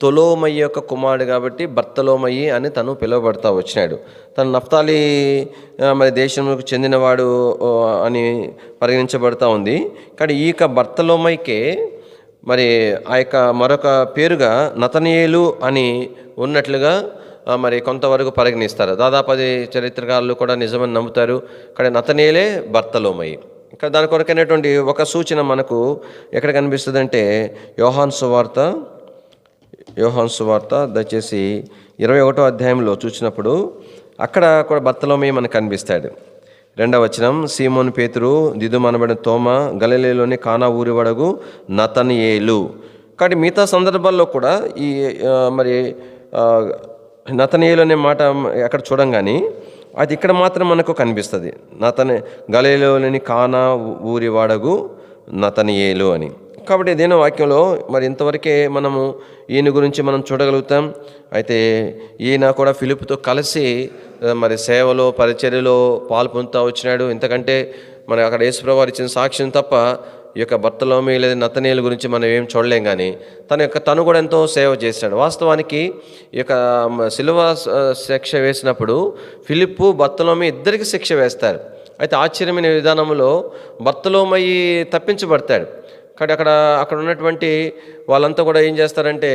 తొలోమయి యొక్క కుమారుడు, కాబట్టి బర్తలోమయి అని తను పిలువబడతా వచ్చినాడు. తను నఫ్తాలి మరి దేశంకు చెందినవాడు అని పరిగణించబడతా ఉంది. కానీ ఈ యొక్క బర్తలోమయికే మరి ఆ యొక్క మరొక పేరుగా నతనయేలు అని ఉన్నట్లుగా మరి కొంతవరకు పరిగణిస్తారు. దాదాపు అది చరిత్రకారులు కూడా నిజమని నమ్ముతారు. కానీ నతనయేలే బర్తలోమయి. ఇక్కడ దాని కొరకైనటువంటి ఒక సూచన మనకు ఎక్కడ కనిపిస్తుంది అంటే యోహాను సువార్త దయచేసి 21వ అధ్యాయంలో చూసినప్పుడు అక్కడ కూడా బర్తలోమయి మనకు కనిపిస్తాడు. 2వ వచనం, సీమోను పేతురు, దిదుమనబడిన తోమ, గలిలయలోని కానా ఊరివాడగు నతనయేలు. కాబట్టి మిగతా సందర్భాల్లో కూడా ఈ మరి నతనయేలు అనే మాట అక్కడ చూడంగానే అది ఇక్కడ మాత్రం మనకు కనిపిస్తుంది. గలిలయలోని కానా ఊరివాడగు నతనయేలు అని. కాబట్టి దేని వాక్యంలో మరి ఇంతవరకే మనము ఈయన గురించి మనం చూడగలుగుతాం. అయితే ఈయన కూడా ఫిలిప్పుతో కలిసి మరి సేవలో పరిచర్యలో పాల్పొందుతూ వచ్చినాడు. ఇంతకంటే మరి అక్కడ యేసుప్రభువు వారు ఇచ్చిన సాక్ష్యం తప్ప ఈ యొక్క బర్తలోమయి లేదా నతనయేలు గురించి మనం ఏం చూడలేం. కానీ తను కూడా ఎంతో సేవ చేశాడు. వాస్తవానికి ఈ యొక్క సిలువ శిక్ష వేసినప్పుడు ఫిలిప్పు బర్తలోమయి ఇద్దరికి శిక్ష వేస్తారు. అయితే ఆశ్చర్యమైన విధానంలో బర్తలోమయి తప్పించబడతాడు. కాబట్టి అక్కడ ఉన్నటువంటి వాళ్ళంతా కూడా ఏం చేస్తారంటే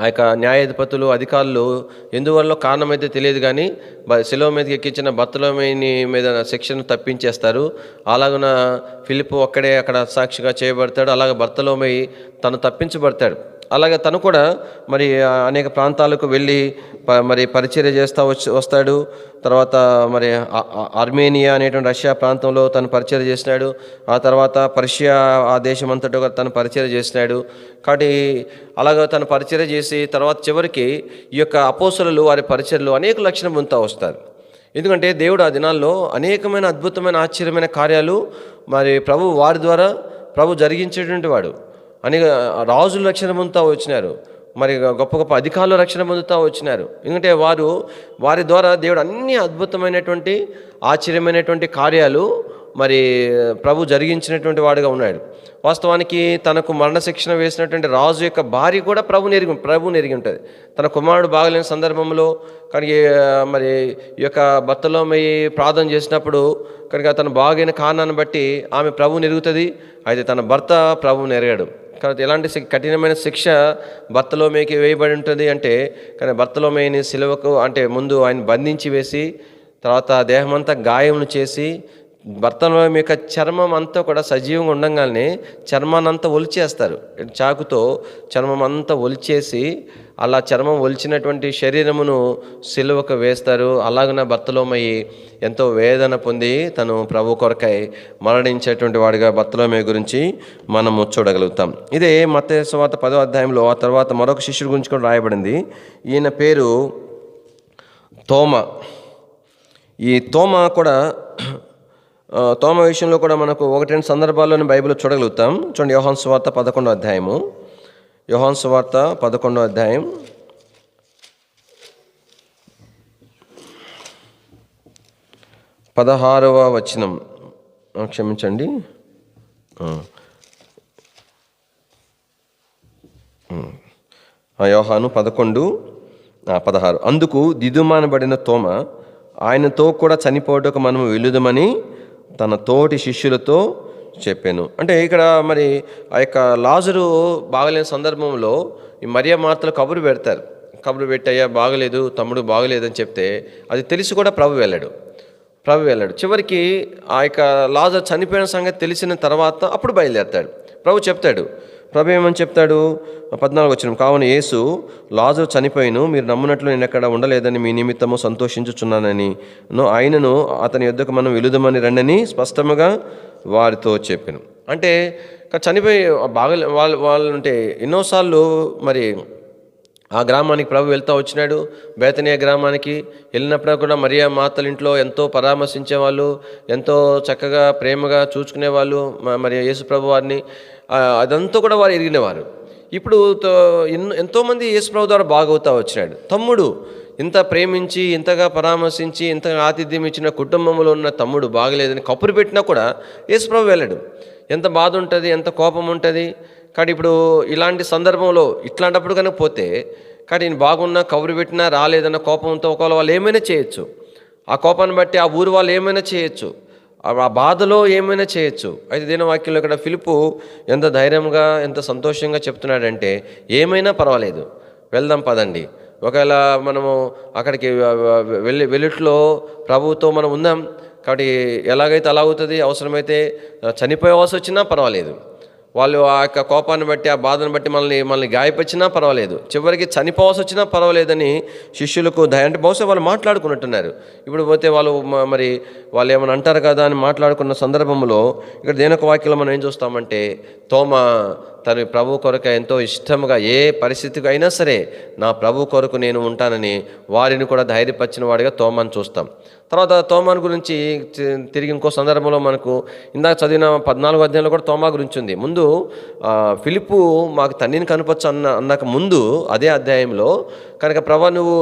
ఆ యొక్క న్యాయాధిపతులు, అధికారులు ఎందువల్ల కారణమైతే తెలియదు, కానీ శిలువ మీదకి ఎక్కించిన బర్తలోమయిని మీద శిక్షను తప్పించేస్తారు. అలాగున ఫిలిప్పు ఒక్కడే అక్కడ సాక్షిగా చేయబడతాడు. అలాగే బర్తలోమయి తను తప్పించబడతాడు. అలాగే తను కూడా మరి అనేక ప్రాంతాలకు వెళ్ళి మరి పరిచర్య చేస్తూ వస్తాడు. తర్వాత మరి ఆర్మేనియా అనేటువంటి రష్యా ప్రాంతంలో తను పరిచర్య చేసినాడు. ఆ తర్వాత పర్షియా ఆ దేశం అంతటా తను పరిచర్య చేసినాడు. కాబట్టి అలాగ తను పరిచర్య చేసి తర్వాత చివరికి ఈ యొక్క అపోస్తలులు వారి పరిచర్యలు అనేక లక్షణం పొందుతూ వస్తారు. ఎందుకంటే దేవుడు ఆ దినాల్లో అనేకమైన అద్భుతమైన ఆశ్చర్యమైన కార్యాలు మరి వారి ద్వారా జరిగించేటువంటి వాడు. అనేక రాజులు రక్షణ పొందుతూ వచ్చినారు, మరి గొప్ప గొప్ప అధికారులు రక్షణ పొందుతూ వచ్చినారు. ఎందుకంటే వారి ద్వారా దేవుడు అన్ని అద్భుతమైనటువంటి ఆశ్చర్యమైనటువంటి కార్యాలు మరి ప్రభు జరిగించినటువంటి వాడుగా ఉన్నాడు. వాస్తవానికి తనకు మరణశిక్షణ వేసినటువంటి రాజు యొక్క భార్య కూడా ప్రభు నెరిగి ఉంటుంది. తన కుమారుడు బాగలేని సందర్భంలో కనుక మరి ఈ యొక్క బర్తలోమయి ప్రార్థన చేసినప్పుడు కనుక తను బాగైన కారణాన్ని బట్టి ఆమె ప్రభు నెరుగుతుంది. అయితే తన భర్త ప్రభు నెరగాడు. కాబట్టి ఎలాంటి కఠినమైన శిక్ష బర్తలోమయికి వేయబడి ఉంటుంది అంటే, కానీ బర్తలోమయిని సిలువకు అంటే ముందు ఆయన బంధించి వేసి, తర్వాత దేహమంతా గాయములు చేసి, బర్తలోమయి యొక్క చర్మం అంతా కూడా సజీవంగా ఉండగానే చర్మాన్ని అంతా ఒలిచేస్తారు. చాకుతో చర్మం అంతా ఒలిచేసి, అలా చర్మం ఒలిచినటువంటి శరీరమును సిలువకు వేస్తారు. అలాగన బర్తలోమయి ఎంతో వేదన పొంది తను ప్రభు కొరకై మరణించేటువంటి వాడిగా బర్తలోమయి గురించి మనము చూడగలుగుతాం. ఇదే మత్తయి సువార్త 10వ అధ్యాయంలో ఆ తర్వాత మరొక శిష్యుడి గురించి కూడా రాయబడింది. ఈయన పేరు తోమా. ఈ తోమా కూడా తోమా విషయంలో కూడా మనకు 1-2 సందర్భాల్లోని బైబిల్ చూడగలుగుతాం. చూడండి, యోహాను సువార్త 11వ అధ్యాయము. యోహాను సువార్త 11వ అధ్యాయం 16వ వచనం. క్షమించండి, యోహాను 11:16. అందుకు దిదుమానబడిన తోమా ఆయనతో కూడా చనిపోవటకు మనము వెళుదమని తన తోటి శిష్యులతో చెప్పాను. అంటే ఇక్కడ మరి ఆ యొక్క లాజరు బాగలేని సందర్భంలో ఈ మరియ మార్తలు కబురు పెడతారు. కబురు పెట్టయ్యా బాగలేదు, తమ్ముడు బాగలేదని చెప్తే అది తెలిసి కూడా ప్రభు వెళ్ళాడు. చివరికి ఆ యొక్క లాజరు చనిపోయిన సంగతి తెలిసిన తర్వాత అప్పుడు బయలుదేరతాడు. ప్రభు చెప్తాడు. ప్రభు ఏమని చెప్తాడు? 14వ వచనం. కావున యేసు, లాజరు చనిపోయిను, మీరు నమ్మునట్లు నేను ఎక్కడ ఉండలేదని మీ నిమిత్తము సంతోషించుచున్నానని ఆయనను అతని యొద్దకు మనం వెళుదమని రండని స్పష్టముగా వారితో చెప్పాను. అంటే చనిపోయి వాళ్ళు ఉంటే ఎన్నోసార్లు మరి ఆ గ్రామానికి ప్రభు వెళ్తూ వచ్చినాడు. బేతనియా గ్రామానికి వెళ్ళినప్పుడు కూడా మరియా మాతల ఇంట్లో ఎంతో పరామర్శించేవాళ్ళు, ఎంతో చక్కగా ప్రేమగా చూసుకునేవాళ్ళు మరి యేసు ప్రభు వారిని. అదంతా కూడా వారు ఎరిగినవారు. ఇప్పుడు ఎంతోమంది యేసు ప్రభు ద్వారా బాగవుతా వచ్చినాడు. తమ్ముడు ఇంత ప్రేమించి, ఇంతగా పరామర్శించి, ఇంతగా ఆతిథ్యం ఇచ్చిన కుటుంబంలో ఉన్న తమ్ముడు బాగలేదని కప్పురు పెట్టినా కూడా యేసు ప్రభు వెళ్ళాడు. ఎంత బాధ ఉంటుంది, ఎంత కోపం ఉంటుంది. కానీ ఇప్పుడు ఇలాంటి సందర్భంలో ఇట్లాంటప్పుడు కనుక పోతే, కానీ నేను బాగున్నా కబురు పెట్టినా రాలేదన్న కోపంతో ఒకవేళ వాళ్ళు ఏమైనా చేయొచ్చు. ఆ కోపాన్ని బట్టి ఆ ఊరు వాళ్ళు ఏమైనా చేయొచ్చు, ఆ బాధలో ఏమైనా చేయొచ్చు. అయితే దీని వాక్యంలో ఇక్కడ ఫిలిప్పు ఎంత ధైర్యంగా, ఎంత సంతోషంగా చెప్తున్నాడంటే, ఏమైనా పర్వాలేదు, వెళ్దాం పదండి. ఒకవేళ మనము అక్కడికి వెళ్ళిట్లో ప్రభువుతో మనం ఉందాం కాబట్టి ఎలాగైతే అలా అవుతుంది. అవసరమైతే చనిపోయేవాల్సి వచ్చినా పర్వాలేదు. వాళ్ళు ఆ యొక్క కోపాన్ని బట్టి, ఆ బాధను బట్టి మనల్ని గాయపరిచినా పర్వాలేదు, చివరికి చనిపోవాల్సి వచ్చినా పర్వాలేదని శిష్యులకు అంటే బహుశా వాళ్ళు మాట్లాడుకున్నట్టున్నారు. ఇప్పుడు పోతే వాళ్ళు ఏమైనా అంటారు కదా అని మాట్లాడుకున్న సందర్భంలో ఇక్కడ దేనొక వాక్యంలో మనం ఏం చూస్తామంటే, తోమా తన ప్రభు కొరకు ఎంతో ఇష్టంగా ఏ పరిస్థితికి అయినా సరే నా ప్రభు కొరకు నేను ఉంటానని వారిని కూడా ధైర్యపరిచిన వాడిగా తోమాను చూస్తాం. తర్వాత తోమాను గురించి తిరిగి ఇంకో సందర్భంలో మనకు ఇందాక చదివిన 14వ అధ్యాయంలో కూడా తోమా గురించి ఉంది. ముందు ఫిలిప్పు మాకు తండ్రిని కనపచ్చు అన్నాక ముందు అదే అధ్యాయంలో కనుక ప్రభా నువ్వు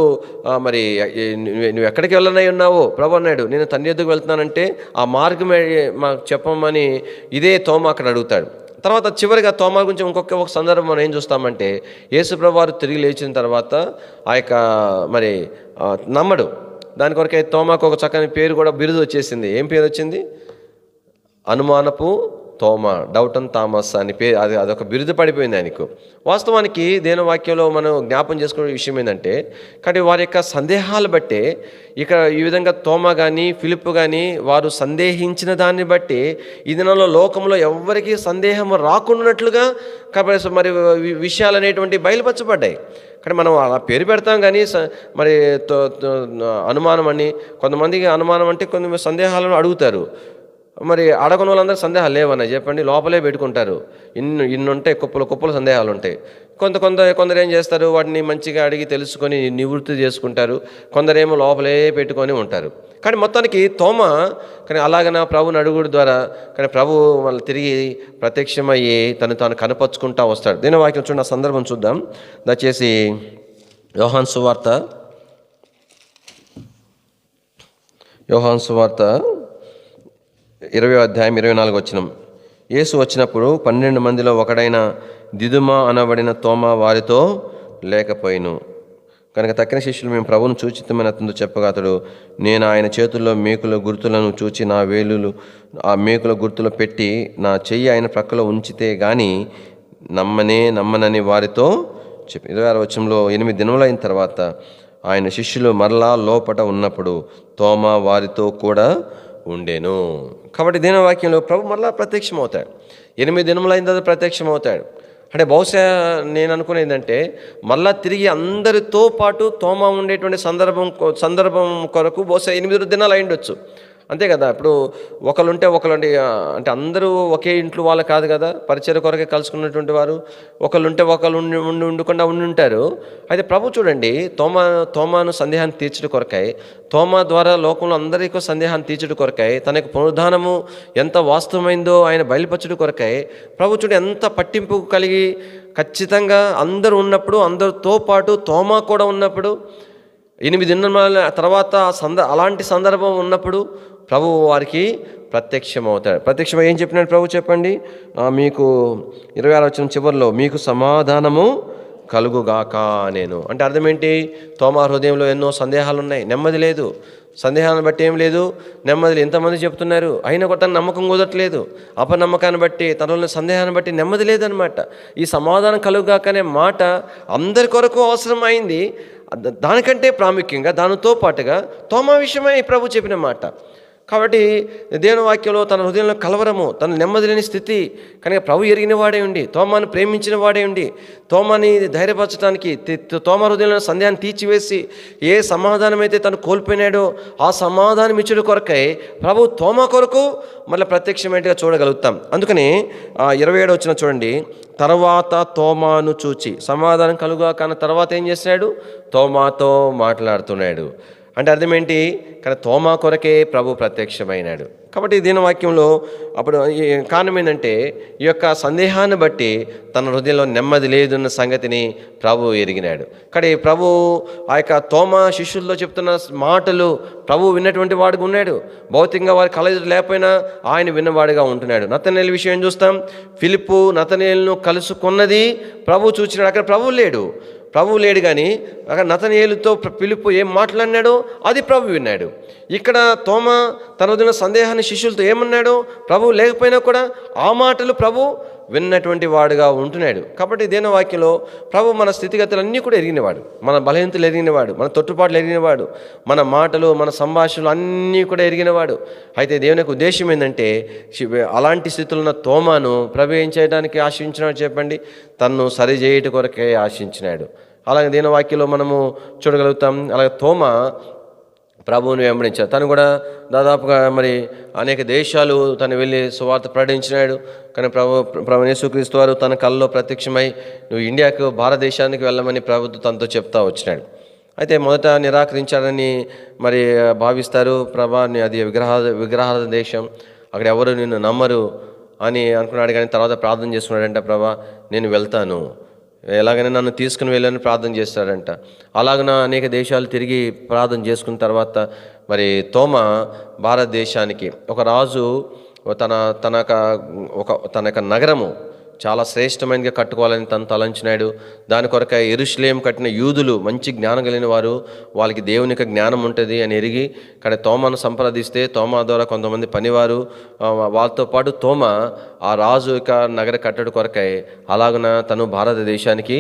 నువ్వు ఎక్కడికి వెళ్ళనై ఉన్నావో ప్రభు అన్నాడు, నేను తండ్రి ఎద్దుకు వెళ్తున్నానంటే ఆ మార్గమే మాకు చెప్పమని ఇదే తోమా అక్కడ అడుగుతాడు. తర్వాత చివరిగా తోమా గురించి ఒక సందర్భం మనం ఏం చూస్తామంటే, యేసు ప్రభు వారు తిరిగి లేచిన తర్వాత ఆ యొక్క నమ్మడు. దాని కొరకే తోమాకు ఒక చక్కని పేరు కూడా బిరుదు వచ్చేసింది. ఏం పేరు వచ్చింది? అనుమానపు తోమా, డౌటన్ థామస్ అని పేరు. అదొక బిరుదు పడిపోయింది ఆయనకు. వాస్తవానికి దేని వాక్యంలో మనం జ్ఞాపం చేసుకునే విషయం ఏంటంటే, కానీ వారి యొక్క సందేహాలు బట్టే ఇక్కడ ఈ విధంగా తోమా కానీ ఫిలిప్పు కానీ వారు సందేహించిన దాన్ని బట్టి ఈ దినంలో లోకంలో ఎవరికీ సందేహం రాకున్నట్లుగా కాబట్టి విషయాలు అనేటువంటి బయలుపరచబడ్డాయి. కానీ మనం అలా పేరు పెడతాం కానీ అనుమానం అని కొంతమందికి అనుమానం అంటే కొన్ని సందేహాలను అడుగుతారు. అడగని వాళ్ళందరూ సందేహాలు లేవన్నా చెప్పండి, లోపలే పెట్టుకుంటారు. ఇన్నుంటాయి, కుప్పలు సందేహాలు ఉంటాయి. కొందరు ఏం చేస్తారు, వాటిని మంచిగా అడిగి తెలుసుకొని నివృత్తి చేసుకుంటారు. కొందరేమో లోపలే పెట్టుకొని ఉంటారు. కానీ మొత్తానికి తోమా అలాగన ప్రభుని అడుగుడు ద్వారా ప్రభు మళ్ళీ తిరిగి ప్రత్యక్షమయ్యి తాను కనపరుచుకుంటా వస్తాడు. దీని వాక్యం చూడండి, ఆ సందర్భం చూద్దాం దయచేసి. యోహాను సువార్త 20 అధ్యాయం 24 వచనం. యేసు వచ్చినప్పుడు 12 మందిలో ఒకడైన దిదుమ అనబడిన తోమా వారితో లేకపోయిను. కనుక తక్కిన శిష్యులు మేము ప్రభువును చూచితమని అతనితో చెప్పగా అతడు, నేను ఆయన చేతుల్లో మేకుల గుర్తులను చూచి నా వేలులు ఆ మేకుల గుర్తులో పెట్టి నా చెయ్యి ఆయన ప్రక్కలో ఉంచితే గాని నమ్మనని వారితో చెప్పి. 26 వచనంలో 8 దినములైన తర్వాత ఆయన శిష్యులు మరలా లోపట ఉన్నప్పుడు తోమా వారితో కూడా ఉండేను. కాబట్టి దీని వాక్యంలో ప్రభు మరలా ప్రత్యక్షమవుతాడు. 8 దినములైన తర్వాత ప్రత్యక్షమవుతాడు. అంటే బహుశా నేను అనుకునేది ఏంటంటే మళ్ళా తిరిగి అందరితో పాటు తోమా ఉండేటువంటి సందర్భం కొరకు బహుశా 8 దినాలు అయిండొచ్చు. అంతే కదా. ఇప్పుడు ఒకళ్ళుంటే ఒకళ్ళండి, అంటే అందరూ ఒకే ఇంట్లో వాళ్ళు కాదు కదా, పరిచయ కొరకే కలుసుకున్నటువంటి వారు ఒకళ్ళుంటే ఒకళ్ళు ఉండకుండా ఉంటారు. అయితే ప్రభు చూడండి, తోమాను సందేహాన్ని తీర్చడం కొరకై, తోమా ద్వారా లోకంలో అందరికీ సందేహాన్ని తీర్చడం కొరకై, తన యొక్క పునరుద్ధానము ఎంత వాస్తవమైందో ఆయన బయలుపరచడం కొరకై ప్రభు చూడండి ఎంత పట్టింపు కలిగి, ఖచ్చితంగా అందరూ ఉన్నప్పుడు, అందరితో పాటు తోమా కూడా ఉన్నప్పుడు, 8 దినాల తర్వాత అలాంటి సందర్భం ఉన్నప్పుడు ప్రభు వారికి ప్రత్యక్షమవుతాడు. ప్రత్యక్షమై ఏం చెప్పినాడు ప్రభు చెప్పండి. మీకు 26 వచనం చివరిలో మీకు సమాధానము కలుగుగాక నేను. అంటే అర్థం ఏంటి? తోమా హృదయంలో ఎన్నో సందేహాలు ఉన్నాయి, నెమ్మది లేదు. సందేహాన్ని బట్టి ఏం లేదు, నెమ్మది. ఎంతమంది చెప్తున్నారు, అయినా కూడా తన నమ్మకం కుదరట్లేదు. అపనమ్మకాన్ని బట్టి, తనలో సందేహాన్ని బట్టి నెమ్మది లేదనమాట. ఈ సమాధానం కలుగుగాక అనే మాట అందరి కొరకు అవసరం అయింది. దానికంటే ప్రాముఖ్యంగా దానితో పాటుగా తోమా విషయమై ప్రభు చెప్పిన మాట. కాబట్టి దేవుని వాక్యంలో తన హృదయంలో కలవరము, తన నెమ్మది లేని స్థితి కనుక ప్రభు ఎరిగిన వాడే ఉండి, తోమాను ప్రేమించిన వాడే ఉండి, తోమాని ధైర్యపరచడానికి, తోమా హృదయంలో సందేహాన్ని తీర్చివేసి ఏ సమాధానం అయితే తను కోల్పోయినాడో ఆ సమాధానం ఇచ్చుడు కొరకై ప్రభు తోమా కొరకు మళ్ళీ ప్రత్యక్షమైనట్టుగా చూడగలుగుతాం. అందుకని 27 వచనం చూడండి. తర్వాత తోమాను చూచి సమాధానం కలుగా కాని తర్వాత ఏం చేస్తున్నాడు? తోమాతో మాట్లాడుతున్నాడు. అంటే అర్థం ఏంటి? కానీ తోమా కొరకే ప్రభు ప్రత్యక్షమైనాడు. కాబట్టి దీని వాక్యంలో అప్పుడు కారణం ఏంటంటే ఈ యొక్క సందేహాన్ని బట్టి తన హృదయంలో నెమ్మది లేదన్న సంగతిని ప్రభు ఎరిగినాడు. కానీ ప్రభు ఆ యొక్క తోమా శిష్యుల్లో చెప్తున్న మాటలు ప్రభు విన్నటువంటి వాడుగా ఉన్నాడు. భౌతికంగా వారి కలయిక లేకపోయినా ఆయన విన్నవాడుగా ఉంటున్నాడు. నతనేలు విషయం చూస్తాం. ఫిలిప్పు నతనేలును కలుసుకున్నది ప్రభు చూసినాడు. అక్కడ ప్రభువు లేడు కానీ అక్కడ నతనేలుతో ఫిలిప్పు ఏం మాట్లాడినాడో అది ప్రభు విన్నాడు. ఇక్కడ తోమా తన వదిలిన సందేహాన్ని శిష్యులతో ఏమన్నాడో ప్రభు లేకపోయినా కూడా ఆ మాటలు ప్రభు విన్నటువంటి వాడుగా ఉంటున్నాడు. కాబట్టి దేని వాక్యంలో ప్రభు మన స్థితిగతులన్నీ కూడా ఎరిగినవాడు, మన బలహీనతలు ఎరిగినవాడు, మన తొట్టుపాట్లు ఎరిగినవాడు, మన మాటలు మన సంభాషణలు అన్నీ కూడా ఎరిగినవాడు. అయితే దేవుని యొక్క ఉద్దేశం ఏంటంటే అలాంటి స్థితిలో ఉన్న తోమాను ప్రభు ఏం చేయడానికి ఆశించినాడు చెప్పండి? తన్ను సరిచేయట కొరకే ఆశించినాడు. అలాగే దేని వాక్యంలో మనము చూడగలుగుతాం. అలాగే తోమా ప్రభువుని వెంబడించాడు. తను కూడా దాదాపుగా మరి అనేక దేశాలు తను వెళ్ళి సువార్త ప్రకటించినాడు. కానీ ప్రభు యేసుక్రీస్తు వారు తన కళ్ళలో ప్రత్యక్షమై నువ్వు ఇండియాకు, భారతదేశానికి వెళ్ళమని ప్రభుత్వం తనతో చెప్తా వచ్చినాడు. అయితే మొదట నిరాకరించాడని మరి భావిస్తారు. ప్రభా అది విగ్రహాల దేశం, అక్కడ ఎవరు నిన్ను నమ్మరు అని అనుకున్నాడు. కానీ తర్వాత ప్రార్థన చేసుకున్నాడంట, ప్రభా నేను వెళ్తాను, ఎలాగైనా నన్ను తీసుకుని వెళ్ళని ప్రార్థన చేస్తాడంట. అలాగన అనేక దేశాలు తిరిగి ప్రార్థన చేసుకున్న తర్వాత మరి తోమా భారతదేశానికి ఒక రాజు తన యొక్క నగరము చాలా శ్రేష్టమైనగా కట్టుకోవాలని తను తలంచినాడు. దాని కొరక యెరూషలేం కట్టిన యూదులు మంచి జ్ఞానం కలిగిన వారు, వాళ్ళకి దేవుని యొక్క జ్ఞానం ఉంటుంది అని ఎరిగి కానీ తోమాను సంప్రదిస్తే తోమా ద్వారా కొంతమంది పనివారు వాళ్ళతో పాటు తోమా ఆ రాజు యొక్క నగర కట్టడి కొరకై అలాగన తను భారతదేశానికి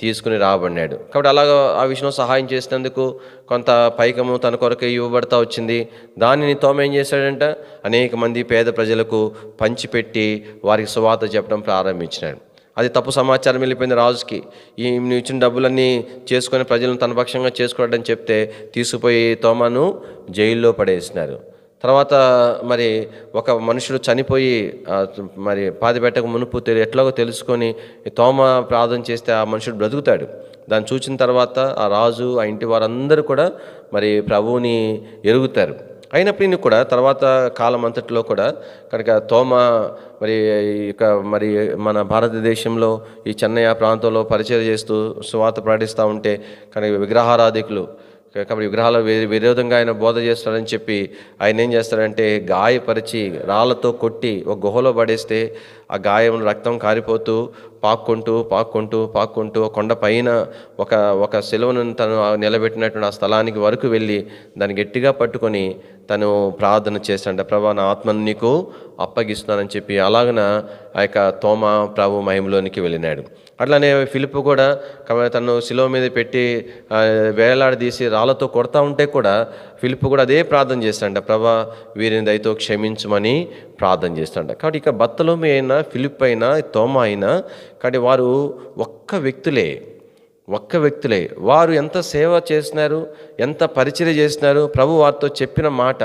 తీసుకుని రాబడినాడు. కాబట్టి అలాగ ఆ విషయంలో సహాయం చేసినందుకు కొంత పైకము తన కొరకు ఇవ్వబడతా వచ్చింది. దానిని తోమ ఏం చేశాడంట? అనేక మంది పేద ప్రజలకు పంచిపెట్టి వారికి సువార్త చెప్పడం ప్రారంభించినాడు. అది తప్పు సమాచారం వెళ్ళిపోయింది రాజుకి. నువ్వు ఇచ్చిన డబ్బులన్నీ చేసుకొని ప్రజలను తన పక్షంగా చేసుకోవడం చెప్తే తీసుకుపోయి తోమాను జైల్లో పడేసినారు. తర్వాత మరి ఒక మనుషుడు చనిపోయి మరి పాతిపెట్టక మునుపు ఎట్లాగో తెలుసుకొని తోమా ప్రార్థన చేస్తే ఆ మనుషుడు బ్రతుకుతాడు. దాన్ని చూసిన తర్వాత ఆ రాజు ఆ ఇంటి వారందరూ కూడా మరి ప్రభువుని ఎరుగుతారు. అయినప్పటికీ కూడా తర్వాత కాలం అంతటిలో కూడా కనుక తోమా మరి మన భారతదేశంలో ఈ చెన్నై ప్రాంతంలో పరిచయం చేస్తూ సువార్త ప్రకటిస్తూ ఉంటే కనుక విగ్రహారాధికులు కాబట్టి విగ్రహాల విరోధంగా ఆయన బోధ చేస్తాడని చెప్పి ఆయన ఏం చేస్తాడంటే గాయపరిచి రాళ్ళతో కొట్టి ఒక గుహలో పడేస్తే ఆ గాయం రక్తం కారిపోతూ పాక్కుంటూ కొండ పైన ఒక సిలువను తను నిలబెట్టినటువంటి ఆ స్థలానికి వరకు వెళ్ళి దాన్ని గట్టిగా పట్టుకొని తను ప్రార్థన చేస్తాడంట, ప్రభా నా ఆత్మను నీకు అప్పగిస్తున్నానని చెప్పి. అలాగన ఆ యొక్క తోమా ప్రభు మహిమలోనికి వెళ్ళినాడు. అట్లానే ఫిలిప్పు కూడా తను శిలువ మీద పెట్టి వేలాడదీసి రాళ్ళతో కొడతా ఉంటే కూడా ఫిలిప్పు కూడా అదే ప్రార్థన చేస్తాడంట, ప్రభా వీరిని దయతో క్షమించమని ప్రార్థన చేస్తాడంట. కాబట్టి ఇక బత్తలోమి అయినా ఫిలిప్ అయినా తోమా అయినా కాబట్టి వారు ఒక్క వ్యక్తులే. వారు ఎంత సేవ చేసినారు, ఎంత పరిచర్య చేసినారు. ప్రభు వారితో చెప్పిన మాట,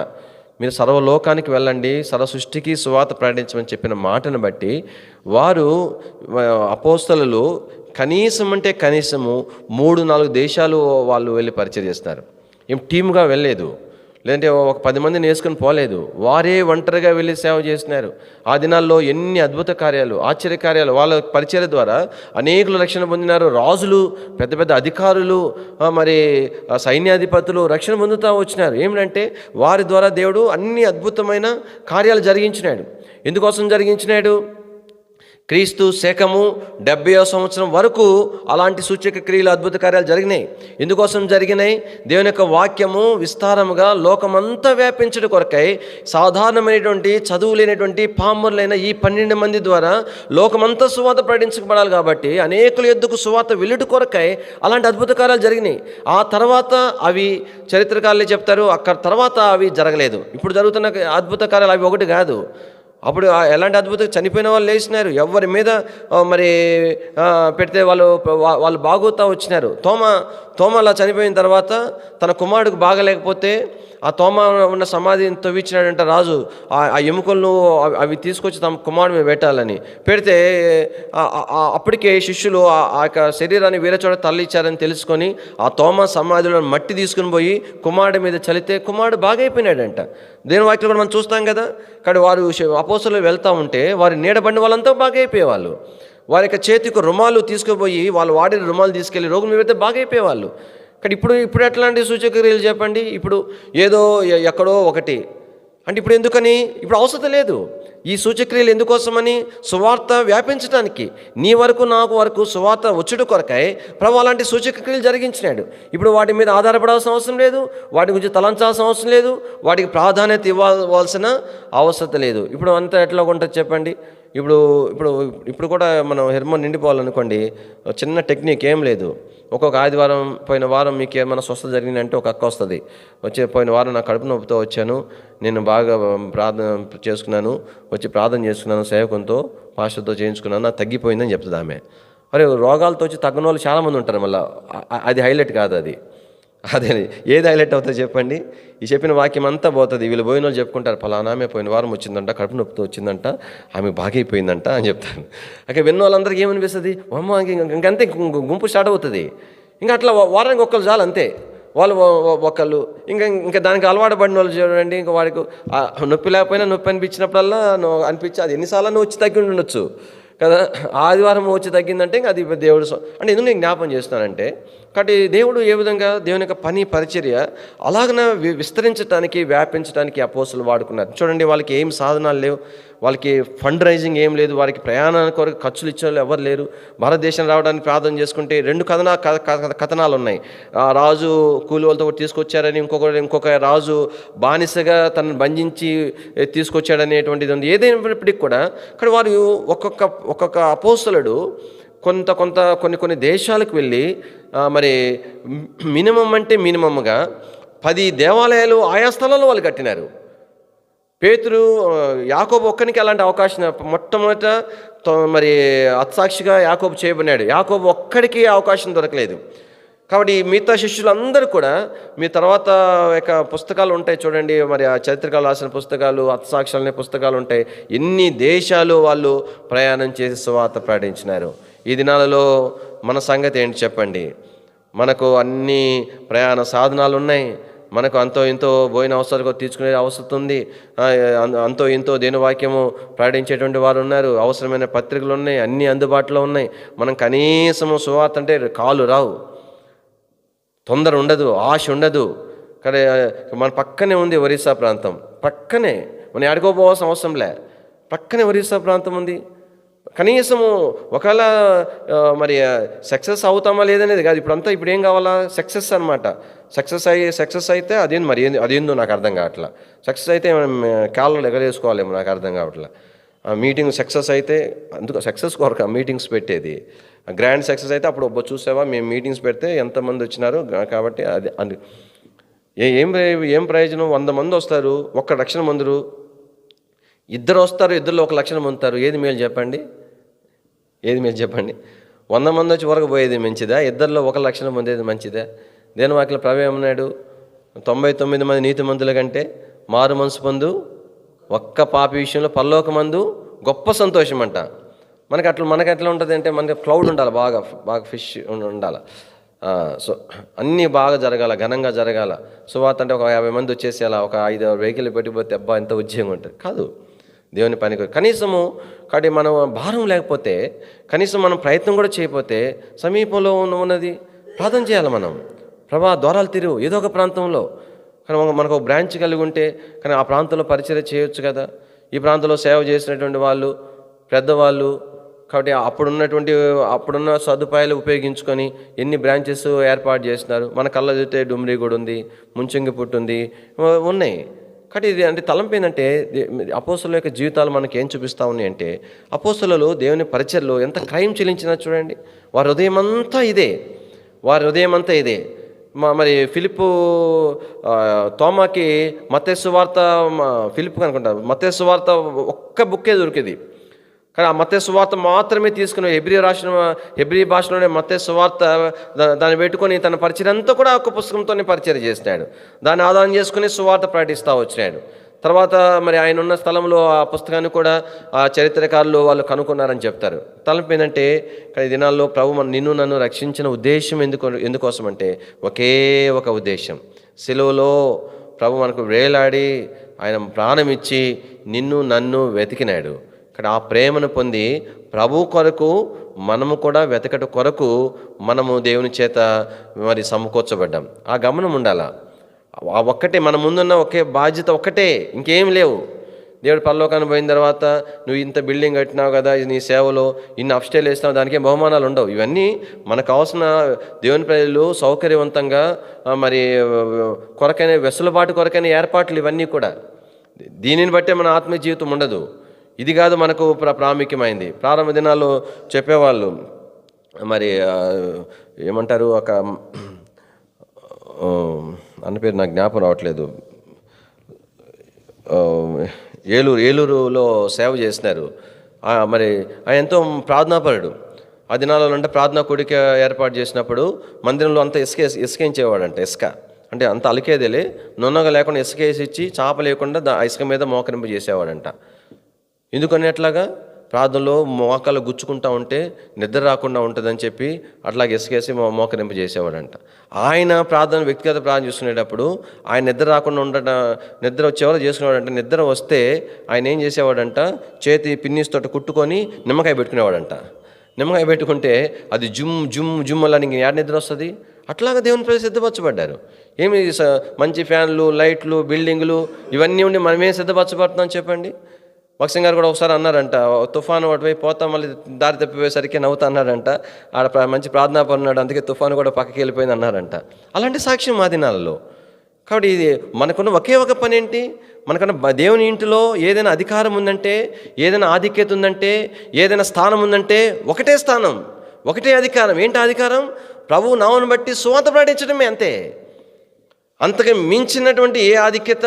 మీరు సర్వలోకానికి వెళ్ళండి, సర్వ సృష్టికి సువార్త ప్రకటించమని చెప్పిన మాటను బట్టి వారు అపోస్తలులు కనీసము 3-4 దేశాలు వాళ్ళు వెళ్ళి పరిచర్య చేస్తారు. ఏం టీమ్గా వెళ్ళలేదు, లేదంటే ఒక 10 మందిని వేసుకొని పోలేదు. వారే ఒంటరిగా వెళ్ళి సేవ చేసినారు. ఆ దినాల్లో ఎన్ని అద్భుత కార్యాలు, ఆశ్చర్యకార్యాలు వాళ్ళ పరిచర్య ద్వారా అనేకులు రక్షణ పొందినారు. రాజులు, పెద్ద పెద్ద అధికారులు, మరి సైన్యాధిపతులు రక్షణ పొందుతూ వచ్చినారు. ఏమిటంటే వారి ద్వారా దేవుడు అన్ని అద్భుతమైన కార్యాలు జరిగించినాడు. ఎందుకోసం జరిగించినాడు? క్రీస్తు శకము 70వ సంవత్సరం వరకు అలాంటి సూచక క్రియలు, అద్భుత కార్యాలు జరిగినాయి. ఎందుకోసం జరిగినాయి? దేవుని యొక్క వాక్యము విస్తారముగా లోకమంతా వ్యాపించడం కొరకై, సాధారణమైనటువంటి చదువు లేనటువంటి పామరులైన ఈ 12 మంది ద్వారా లోకమంతా సువార్త ప్రకటించబడాలి. కాబట్టి అనేకుల యొద్దకు సువార్త వెళ్ళుట కొరకై అలాంటి అద్భుత కార్యాలు జరిగినాయి. ఆ తర్వాత అవి చరిత్రకారులే చెప్తారు, అక్కడ తర్వాత అవి జరగలేదు. ఇప్పుడు జరుగుతున్న అద్భుత కార్యాలు అవి ఒకటి కాదు. అప్పుడు ఎలాంటి అద్భుతం, చనిపోయిన వాళ్ళు లేచినారు, ఎవరి మీద మరి పెడితే వాళ్ళు బాగోతా వచ్చినారు. తోమ అలా చనిపోయిన తర్వాత తన కుమారుడికి బాగలేకపోతే ఆ తోమ ఉన్న సమాధిని తవ్వించినాడంట రాజు. ఆ ఎముకలను అవి తీసుకొచ్చి తమ కుమారుడు మీద పెట్టాలని పెడితే అప్పటికే శిష్యులు ఆ యొక్క శరీరాన్ని వేరే చోట తరలిచ్చారని తెలుసుకొని ఆ తోమ సమాధిలో మట్టి తీసుకుని పోయి కుమారుడి మీద చలితే కుమారుడు బాగైపోయినాడంట. దేని వాక్యం కూడా మనం చూస్తాం కదా. కానీ వారు అపోస్తలులు వెళ్తూ ఉంటే వారి నీడబడిన వాళ్ళంతా బాగైపోయేవాళ్ళు. వారి యొక్క చేతికి రుమాలు తీసుకుపోయి వాళ్ళు వాడిన రుమాలు తీసుకెళ్ళి రోగుల మీద బాగైపోయేవాళ్ళు. కానీ ఇప్పుడు ఎట్లాంటి సూచక్రియలు చెప్పండి? ఇప్పుడు ఏదో ఎక్కడో ఒకటి అంటే ఇప్పుడు ఎందుకని? ఇప్పుడు అవసరం లేదు. ఈ సూచక్రియలు ఎందుకోసమని? సువార్త వ్యాపించడానికి, నీ వరకు నాకు వరకు సువార్త వచ్చుట కొరకై ప్రభు అలాంటి సూచక్రియలు జరిగించినాడు. ఇప్పుడు వాటి మీద ఆధారపడాల్సిన అవసరం లేదు, వాటి గురించి తలంచాల్సిన అవసరం లేదు, వాటికి ప్రాధాన్యత ఇవ్వాల్సిన అవసరం లేదు. ఇప్పుడు అంతా ఎట్లా ఉంటుంది చెప్పండి? ఇప్పుడు కూడా మనం హెర్మోన్ నిండిపోవాలనుకోండి, చిన్న టెక్నిక్ ఏం లేదు. ఒక్కొక్క ఆదివారం, పోయిన వారం మీకు ఏమైనా స్వస్థత జరిగిందంటే ఒక అక్క వస్తుంది, పోయిన వారం నా కడుపు నొప్పితో వచ్చాను, నేను బాగా ప్రార్థన చేసుకున్నాను, ప్రార్థన చేసుకున్నాను, సేవకునితో పాస్టర్తో చేయించుకున్నాను, నాకు తగ్గిపోయిందని చెప్తుంది ఆమె. అరే, రోగాలతో వచ్చి తగ్గని వాళ్ళు చాలామంది ఉంటారు. మళ్ళీ అది హైలైట్ కాదు. అదే ఏది హైలైట్ అవుతుంది చెప్పండి? ఈ చెప్పిన వాక్యం అంతా పోతుంది. వీళ్ళు పోయిన వాళ్ళు చెప్పుకుంటారు, ఫలానా ఆమె పోయిన వారం వచ్చిందంట, కడుపు నొప్పితో వచ్చిందంట, ఆమె బాగైపోయిందంట అని చెప్తాను. అక్కడ విన్న వాళ్ళందరికీ ఏమనిపిస్తుంది? అమ్మ ఇంకంతే గుంపు స్టార్ట్ అవుతుంది. ఇంకా అట్లా వారానికి ఒక్కరు చాలు, అంతే. వాళ్ళు ఒకళ్ళు ఇంకా దానికి అలవాటు పడిన వాళ్ళు చూడండి, ఇంకా వాడికి నొప్పి లేకపోయినా నొప్పి అనిపించినప్పుడల్లా అనిపించి అది ఎన్నిసార్లు వచ్చి తగ్గి ఉండొచ్చు కదా. ఆదివారం వచ్చి తగ్గిందంటే ఇంకా అది దేవుడు అంటే ఎందుకు నేను జ్ఞాపం చేస్తున్నానంటే, కాబట్టి దేవుడు ఏ విధంగా దేవుని యొక్క పని పరిచర్య అలాగన విస్తరించడానికి, వ్యాపించడానికి అపోస్తలులు వాడుకున్నారు. చూడండి, వాళ్ళకి ఏం సాధనాలు లేవు, వాళ్ళకి ఫండ్ రైజింగ్ ఏం లేదు, వారికి ప్రయాణానికి కొరకు ఖర్చులు ఇచ్చే వాళ్ళు ఎవరు లేరు. భారతదేశం రావడానికి ప్రార్థన చేసుకుంటే 2 కథనాలు ఉన్నాయి. రాజు కూలి వాళ్ళతో తీసుకొచ్చారని, ఇంకొక రాజు బానిసగా తనను బంధించి తీసుకొచ్చాడనేటువంటిది ఉంది. ఏదైనప్పటికీ కూడా ఇక్కడ వారు ఒక్కొక్క అపోస్తలుడు కొన్ని దేశాలకు వెళ్ళి మరి మినిమంగా 10 దేవాలయాలు ఆయా స్థలాల్లో వాళ్ళు కట్టినారు. పేతురు, యాకోబు ఒక్కనికి అలాంటి అవకాశం మొట్టమొదట మరి హతసాక్షిగా యాకోబు చేయబడినాడు. యాకోబు ఒక్కడికి అవకాశం దొరకలేదు. కాబట్టి మిగతా శిష్యులందరూ కూడా, మీ తర్వాత యొక్క పుస్తకాలు ఉంటాయి చూడండి, మరి ఆ చరిత్రకాలు రాసిన పుస్తకాలు, హతసాక్షులు అనే పుస్తకాలు ఉంటాయి. ఎన్ని దేశాలు వాళ్ళు ప్రయాణం చేసి సువార్త ప్రకటించినారు. ఈ దినాలలో మన సంగతి ఏంటి చెప్పండి? మనకు అన్ని ప్రయాణ సాధనాలు ఉన్నాయి, మనకు అంతో ఇంతో పోయిన అవసరాలు తీర్చుకునే అవసరం ఉంది, అంతో ఇంతో దేని వాక్యము ప్రకటించేటువంటి వారు ఉన్నారు, అవసరమైన పత్రికలు ఉన్నాయి, అన్నీ అందుబాటులో ఉన్నాయి. మనం కనీసము సువార్త అంటే కాలు రావు. తొందర ఉండదు, ఆశ ఉండదు. కానీ మన పక్కనే ఉంది ఒరిస్సా ప్రాంతం, పక్కనే, మనం ఆడుకోపోవాల్సిన అవసరం లే, పక్కనే ఒరిస్సా ప్రాంతం ఉంది. కనీసము ఒకవేళ మరి సక్సెస్ అవుతామా లేదనేది కాదు, ఇప్పుడు ఏం కావాలా, సక్సెస్ అనమాట. సక్సెస్ అయితే అదేందో నాకు అర్థం కావట్లా. సక్సెస్ అయితే మనం కాళ్ళు ఎగరేసుకోవాలేమో నాకు అర్థం కావట్లా. మీటింగ్ సక్సెస్ అయితే అందుకు సక్సెస్ కొరకు మీటింగ్స్ పెట్టేది. గ్రాండ్ సక్సెస్ అయితే అప్పుడు చూసావా మేము మీటింగ్స్ పెడితే ఎంతమంది వచ్చినారు, కాబట్టి అది ఏం ప్రయోజనం? 100 మంది వస్తారు, 1 లక్ష మందురు, 2 వస్తారు, 2లో 1 లక్ష పొందుతారు. ఏది మేలు చెప్పండి? 100 మంది వచ్చి వరకు పోయేది మంచిదా? 2లో 1 లక్ష పొందేది మంచిదా? దేని వాక్యం ప్రభు ఏమన్నాడు? 99 మంది నీతిమంతుల కంటే మారు మనసు పొందు ఒక్క పాపి విషయంలో పరలోకమందు గొప్ప సంతోషం అంట. మనకి ఎట్లా ఉంటుంది అంటే, మనకి క్లౌడ్ ఉండాలి, బాగా ఫిష్ ఉండాలి. సో అన్నీ బాగా జరగాల, ఘనంగా జరగాల. సువార్త అంటే ఒక 50 మంది వచ్చేసి అలా ఒక 5 వెహికల్ పెట్టిపోతే అబ్బా ఎంత ఉద్యోగం ఉంటుంది కాదు. దేవుని పనికి కనీసము కాబట్టి మనం భారం లేకపోతే, కనీసం మనం ప్రయత్నం కూడా చేయకపోతే, సమీపంలో ఉన్నది ప్రార్థన చేయాలి మనం. ప్రభా ద్వారాలు తిరుగు ఏదో ఒక ప్రాంతంలో. కానీ మనకు ఒక బ్రాంచ్ కలిగి ఉంటే కానీ ఆ ప్రాంతంలో పరిచయం చేయొచ్చు కదా. ఈ ప్రాంతంలో సేవ చేసినటువంటి వాళ్ళు పెద్దవాళ్ళు, కాబట్టి అప్పుడున్న సదుపాయాలు ఉపయోగించుకొని ఎన్ని బ్రాంచెస్ ఏర్పాటు చేసినారు. మన కళ్ళ చూస్తే డుమ్రిగూడ ఉంది, ముంచంగిపుట్టు ఉంది, ఉన్నాయి. కాబట్టి ఇది అంటే తలంపు ఏంటంటే, అపోస్తలుల యొక్క జీవితాలు మనకి ఏం చూపిస్తూ ఉన్నాయి అంటే, అపోస్తలులు దేవుని పరిచర్లో ఎంత క్రయం చెల్లించినా చూడండి, వారి హృదయం అంతా ఇదే. మరి ఫిలిప్పు తోమాకి మత్తయి సువార్త, ఫిలిప్ అనుకుంటారు, మత్తయి సువార్త ఒక్క బుక్కే దొరికేది. కానీ ఆ మత్తయి సువార్త మాత్రమే తీసుకుని హెబ్రీ భాషలోనే మత్తయి సువార్త దాన్ని పెట్టుకొని తన పరిచయం అంతా కూడా ఒక పుస్తకంతోనే పరిచయం చేసినాడు. దాన్ని ఆధారం చేసుకుని సువార్త ప్రకటిస్తూ వచ్చినాడు. తర్వాత మరి ఆయన ఉన్న స్థలంలో ఆ పుస్తకాన్ని కూడా ఆ చరిత్రకారులు వాళ్ళు కనుక్కున్నారని చెప్తారు. తలంపు ఏంటంటే, ఈ దినాల్లో ప్రభు నిన్ను నన్ను రక్షించిన ఉద్దేశం ఎందుకోసం అంటే, ఒకే ఒక ఉద్దేశం. సిలువలో ప్రభు మనకు వేలాడి ఆయన ప్రాణం ఇచ్చి నిన్ను నన్ను వెతికినాడు. ఇక్కడ ఆ ప్రేమను పొంది ప్రభు కొరకు మనము కూడా వెతకట కొరకు మనము దేవుని చేత మరి సమకూర్చబడ్డాం. ఆ గమనం ఉండాల. ఆ ఒక్కటే మన ముందున్న ఒకే బాధ్యత, ఒక్కటే, ఇంకేం లేవు. దేవుడు పరలోకాన్ని పోయిన తర్వాత నువ్వు ఇంత బిల్డింగ్ కట్టినావు కదా, నీ సేవలో ఇన్ని అప్స్టైల్ వేసినావు, దానికే బహుమానాలు ఉండవు. ఇవన్నీ మనకు కావాల్సిన దేవుని ప్రజలు సౌకర్యవంతంగా మరి కొరకైన వెసులుబాటు కొరకైన ఏర్పాట్లు ఇవన్నీ కూడా. దీనిని బట్టే మన ఆత్మీయ జీవితం ఉండదు. ఇది కాదు మనకు ప్రాముఖ్యమైంది. ప్రారంభ దినాల్లో చెప్పేవాళ్ళు మరి ఏమంటారు, ఒక అన్న పేరు నాకు జ్ఞాపకం రావట్లేదు, ఏలూరులో సేవ చేసినారు. మరి ఆయన ఎంతో ప్రార్థనాపరుడు. ఆ దినాలలో అంటే ప్రార్థనా కూడిక ఏర్పాటు చేసినప్పుడు మందిరంలో అంతా ఇసుకేయించేవాడంట. ఇసుక అంటే అంత అలికేదేలే, నున్నగా లేకుండా ఇసుక వేసి ఇచ్చి చాప లేకుండా ఇసుక మీద మోకరింపు చేసేవాడంట. ఎందుకని అట్లాగా? ప్రార్థనలో మోకాలు గుచ్చుకుంటూ ఉంటే నిద్ర రాకుండా ఉంటుందని చెప్పి అట్లాగే ఇసుకేసి మోకరింపు చేసేవాడంట. ఆయన వ్యక్తిగత ప్రార్థన చేసుకునేటప్పుడు ఆయన నిద్ర రాకుండా నిద్ర వచ్చేవాళ్ళు చేసుకునేవాడంట. నిద్ర వస్తే ఆయన ఏం చేసేవాడంట, చేతి పిన్నిస్ తోట కుట్టుకొని నిమ్మకాయ పెట్టుకునేవాడంట. నిమ్మకాయ పెట్టుకుంటే అది జుమ్ అలా నీకు ఏడ నిద్ర వస్తుంది. అట్లాగా దేవుని ప్రజలు సిద్ధపరచబడ్డారు. ఏమి మంచి ఫ్యాన్లు, లైట్లు, బిల్డింగులు ఇవన్నీ ఉండి మనమేం సిద్ధపరచబడుతున్నాం చెప్పండి. భక్సింగ్ గారు కూడా ఒకసారి అన్నారంట, తుఫాను అటువైపు పోతా మళ్ళీ దారి తప్పిపోయేసరికి నవ్వుతా అన్నాడంట. ఆడ మంచి ప్రార్థనా పరున్నాడు, అందుకే తుఫాను కూడా పక్కకి వెళ్ళిపోయింది అన్నారంట. అలాంటి సాక్ష్యం మా దినాలలో. కాబట్టి ఇది మనకున్న ఒకే ఒక పని ఏంటి, మనకన్నా దేవుని ఇంటిలో ఏదైనా అధికారం ఉందంటే, ఏదైనా ఆధిక్యత ఉందంటే, ఏదైనా స్థానం ఉందంటే ఒకటే స్థానం, ఒకటే అధికారం. ఏంటి అధికారం? ప్రభువు నామమును బట్టి సువార్త ప్రకటించడమే, అంతే. అంతగా మించినటువంటి ఏ ఆధిక్యత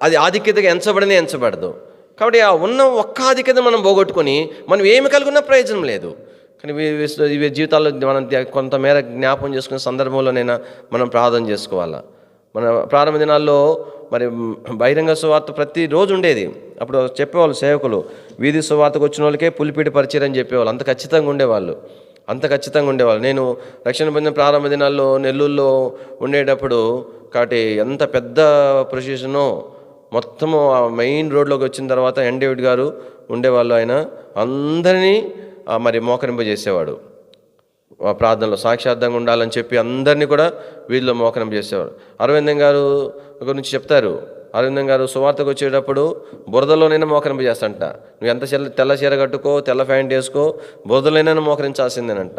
అది ఆధిక్యతగా ఎంచబడదు. కాబట్టి ఆ ఉన్న ఒక్క ఆధిక్యత మనం పోగొట్టుకొని మనం ఏమి కలిగినా ప్రయోజనం లేదు. కానీ ఇవి జీవితాల్లో మనం కొంతమేర జ్ఞాపకం చేసుకునే సందర్భంలోనైనా మనం ప్రార్థన చేసుకోవాలా. మన ప్రారంభ దినాల్లో మరి బహిరంగ సువార్త ప్రతిరోజు ఉండేది. అప్పుడు చెప్పేవాళ్ళు సేవకులు, వీధి సువార్తకు వచ్చిన వాళ్ళకే పులిపీటి పరిచయం అని చెప్పేవాళ్ళు. అంత ఖచ్చితంగా ఉండేవాళ్ళు. నేను రక్షణ పొందిన ప్రారంభ దినాల్లో నెల్లూరులో ఉండేటప్పుడు కాబట్టి ఎంత పెద్ద ప్రొసెషనో, మొత్తము ఆ మెయిన్ రోడ్లోకి వచ్చిన తర్వాత డేవిడ్ గారు ఉండేవాళ్ళు. ఆయన అందరినీ మరి మోకరింపజేసేవాడు. ప్రార్థనలో సాక్షార్థంగా ఉండాలని చెప్పి అందరినీ కూడా వీళ్ళు మోకరం చేసేవారు. అరవిందం గారు గురించి చెప్తారు. అరవిందం గారు సువార్తకు వచ్చేటప్పుడు బురదలోనైనా మోకరింప చేస్తాంట. నువ్వు ఎంత తెల్ల చీర కట్టుకో, తెల్ల ప్యాంట్ వేసుకో, బురదలోనైనా మోకరించాల్సిందేనంట.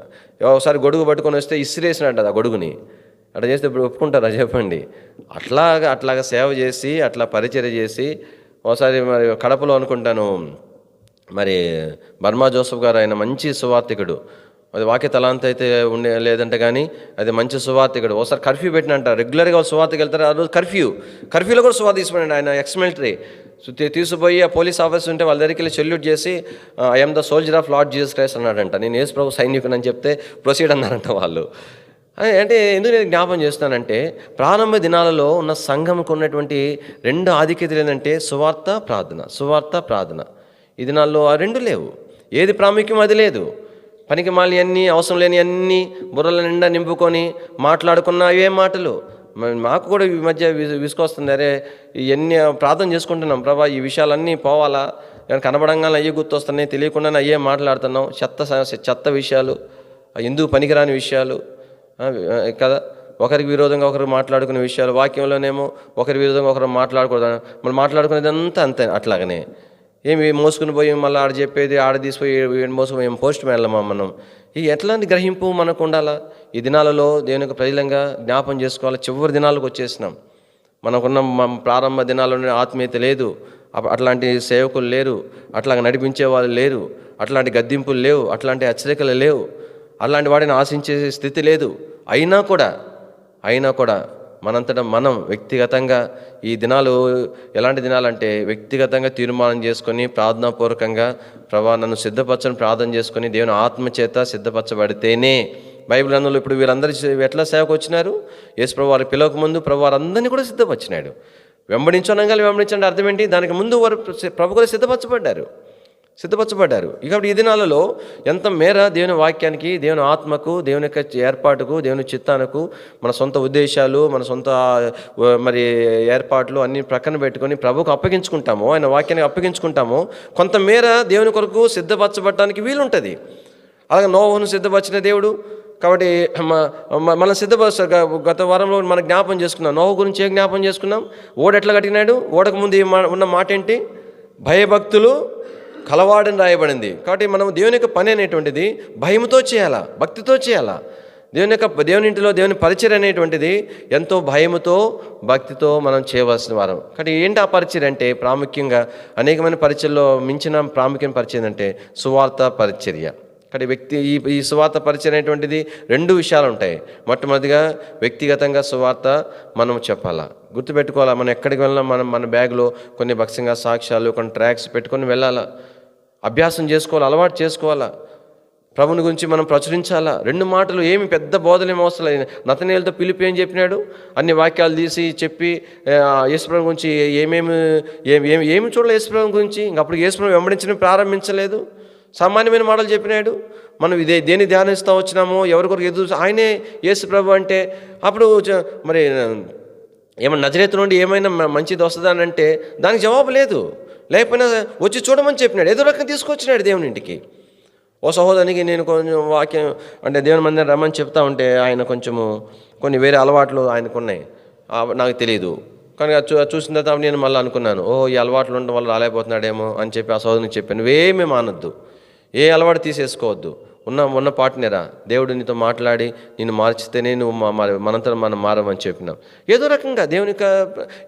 ఒకసారి గొడుగు పట్టుకొని వస్తే ఇసిరేసినట్ట ఆ గొడుగుని. అట్లా చేస్తే ఇప్పుడు ఒప్పుకుంటారా చెప్పండి? అట్లాగా సేవ చేసి, అట్లా పరిచర్య చేసి, ఒకసారి మరి కడపలో అనుకుంటాను, మరి బర్మా జోసఫ్ గారు, ఆయన మంచి సువార్తికుడు. అది వాక్య తలాంత అయితే లేదంటే కానీ అది మంచి సువార్తికుడు. ఒకసారి కర్ఫ్యూ పెట్టినంట, రెగ్యులర్గా సువార్తకి వెళ్తారు. ఆ రోజు కర్ఫ్యూలో కూడా సువార్త తీసుకున్నాడు. ఆయన ఎక్స్ మిలిటరీ తీసుకుపోయి ఆ పోలీస్ ఆఫీసర్ ఉంటే వాళ్ళ దగ్గరికి వెళ్ళి సెల్యూట్ చేసి, I'm the soldier of lord Jesus Christ అన్నాడంట. నేను యేసు ప్రభు సైనికుని అని చెప్తే ప్రొసీడ్ అన్నారంట వాళ్ళు. అంటే ఎందుకు నేను జ్ఞాపం చేస్తానంటే, ప్రారంభ దినాలలో ఉన్న సంఘంకు ఉన్నటువంటి 2 ఆధిక్యతలు ఏంటంటే సువార్త ప్రార్థన. ఈ దినాల్లో ఆ 2 లేవు. ఏది ప్రాముఖ్యం అది లేదు. పనికి మాలి అన్నీ, అవసరం లేని అన్నీ బుర్రల నిండా నింపుకొని మాట్లాడుకున్న అవే మాటలు. మాకు కూడా ఈ మధ్య విసుకొస్తుంది. అరే ఇవన్నీ ప్రార్థన చేసుకుంటున్నాం, ప్రభా ఈ విషయాలన్నీ పోవాలా, కనబడంగానే అయ్యే గుర్తొస్తున్నాయి, తెలియకుండానే అయ్యే మాట్లాడుతున్నాం. చెత్త విషయాలు, ఎందుకు పనికిరాని విషయాలు కదా. ఒకరికి విరోధంగా ఒకరు మాట్లాడుకునే విషయాలు, వాక్యంలోనేమో ఒకరి విరోధంగా ఒకరు మాట్లాడకూడదు. మనం మాట్లాడుకునేదంతా అంతే. అట్లాగనే ఏమి మోసుకుని పోయి మళ్ళీ ఆడ చెప్పేది, ఆడ తీసిపోయి మోసుకుని పోస్ట్ వెళ్ళమా మనం? ఈ ఎట్లాంటి గ్రహింపు మనకు ఉండాలా? ఈ దినాలలో దేవుని యొక్క ప్రజలంగా జ్ఞాపం చేసుకోవాలి. చివరి దినాలకు వచ్చేసినాం. మనకున్న ప్రారంభ దినాల్లోనే ఆత్మీయత లేదు, అట్లాంటి సేవకులు లేరు, అట్లాగ నడిపించే వాళ్ళు లేరు, అట్లాంటి గద్దింపులు లేవు, అట్లాంటి హెచ్చరికలు లేవు, అలాంటి వాడిని ఆశించే స్థితి లేదు. అయినా కూడా మనంతటా మనం వ్యక్తిగతంగా ఈ దినాలు ఎలాంటి దినాలంటే, వ్యక్తిగతంగా తీర్మానం చేసుకొని ప్రార్థనాపూర్వకంగా ప్రభా నన్ను సిద్ధపరచని ప్రార్థన చేసుకొని దేవుని ఆత్మచేత సిద్ధపరచబడితేనే. బైబిల్ గ్రంథంలో ఇప్పుడు వీరందరూ ఎట్లా సేవకు వచ్చినారు? యేసు ప్రభు వారి పిలవక ముందు ప్రభు వారందరినీ కూడా సిద్ధపరిచినాడు. వెంబడించండి అర్థం ఏంటి? దానికి ముందు వారు ప్రభు కూడా సిద్ధపరచబడ్డారు. కాబట్టి ఈ దినాలలో ఎంత మేర దేవుని వాక్యానికి, దేవుని ఆత్మకు, దేవుని యొక్క ఏర్పాటుకు, దేవుని చిత్తానికి, మన సొంత ఉద్దేశాలు, మన సొంత మరి ఏర్పాట్లు అన్నీ ప్రక్కన పెట్టుకొని ప్రభుకు అప్పగించుకుంటామో, ఆయన వాక్యానికి అప్పగించుకుంటామో, కొంత మేర దేవుని కొరకు సిద్ధపరచబడటానికి వీలుంటుంది. అలాగే నోవహును సిద్ధపరిచిన దేవుడు. కాబట్టి మనం సిద్ధపరుస్తారు. గత వారంలో మనం జ్ఞాపం చేసుకున్నాం. నోవహు గురించి ఏ జ్ఞాపం చేసుకున్నాం? ఓడ ఎట్లా కట్టినాడు? ఓడకు ముందు ఉన్న మాట ఏంటి? భయభక్తులు కలవాడని రాయబడింది. కాబట్టి మనం దేవుని యొక్క పని అనేటువంటిది భయముతో చేయాలా, భక్తితో చేయాలా. దేవుని ఇంటిలో దేవుని పరిచర్య అనేటువంటిది ఎంతో భయముతో, భక్తితో మనం చేయవలసిన వారం. కాబట్టి ఏంటి ఆ పరిచర్య అంటే, ప్రాముఖ్యంగా అనేకమైన పరిచర్యలో మించిన ప్రాముఖ్యమైన పరిచర్య అంటే సువార్త పరిచర్య. కాబట్టి ఈ సువార్త పరిచర్య అనేటువంటిది 2 విషయాలు ఉంటాయి. మొట్టమొదటిగా వ్యక్తిగతంగా సువార్త మనం చెప్పాలా, గుర్తుపెట్టుకోవాలా. మనం ఎక్కడికి వెళ్ళినా మన బ్యాగ్లో కొన్ని భక్ష్యంగా సాక్ష్యాలు, కొన్ని ట్రాక్స్ పెట్టుకొని వెళ్ళాలా, అభ్యాసం చేసుకోవాలి, అలవాటు చేసుకోవాలా. ప్రభుని గురించి మనం ప్రచురించాలా. 2 మాటలు ఏమి పెద్ద బోధలేం అవసరం లేదు. నతనయేలుతో పిలిపి ఏం చెప్పినాడు? అన్ని వాక్యాలు తీసి చెప్పి యేసుప్రభు గురించి ఏమి చూడలేదు యేసుప్రభు గురించి. ఇంకప్పుడు యేసుప్రభు వెంబడించడం ప్రారంభించలేదు. సామాన్యమైన మాటలు చెప్పినాడు. మనం దేన్ని ధ్యానిస్తూ వచ్చినామో, ఎవరి కొరకు ఎదురు ఆయనే యేసుప్రభు అంటే, అప్పుడు మరి ఏమన్నా నజరేతు నుండి ఏమైనా మంచిది వస్తుందని అంటే దానికి జవాబు లేదు. లేకపోయినా వచ్చి చూడమని చెప్పినాడు. ఏదో రకంగా తీసుకొచ్చినాడు దేవుని ఇంటికి. ఓ సహోదరునికి నేను కొంచెం వాక్యం అంటే దేవుని మందిరం రమ్మని చెప్తా ఉంటే, ఆయన కొన్ని వేరే అలవాట్లు ఆయనకు ఉన్నాయి, నాకు తెలియదు. కానీ చూసిన తర్వాత నేను మళ్ళీ అనుకున్నాను, ఈ అలవాట్లు ఉండడం వల్ల రాలేకపోతున్నాడేమో అని చెప్పి ఆ సహోదరునికి చెప్పాను. నువ్వేమీ మానొద్దు, ఏ అలవాటు తీసేసుకోవద్దు. ఉన్న పాటనేరా, దేవుడు నీతో మాట్లాడి నిన్ను మార్చితేనే నువ్వు మనంతా మనం మారమని చెప్పినాం. ఏదో రకంగా దేవుని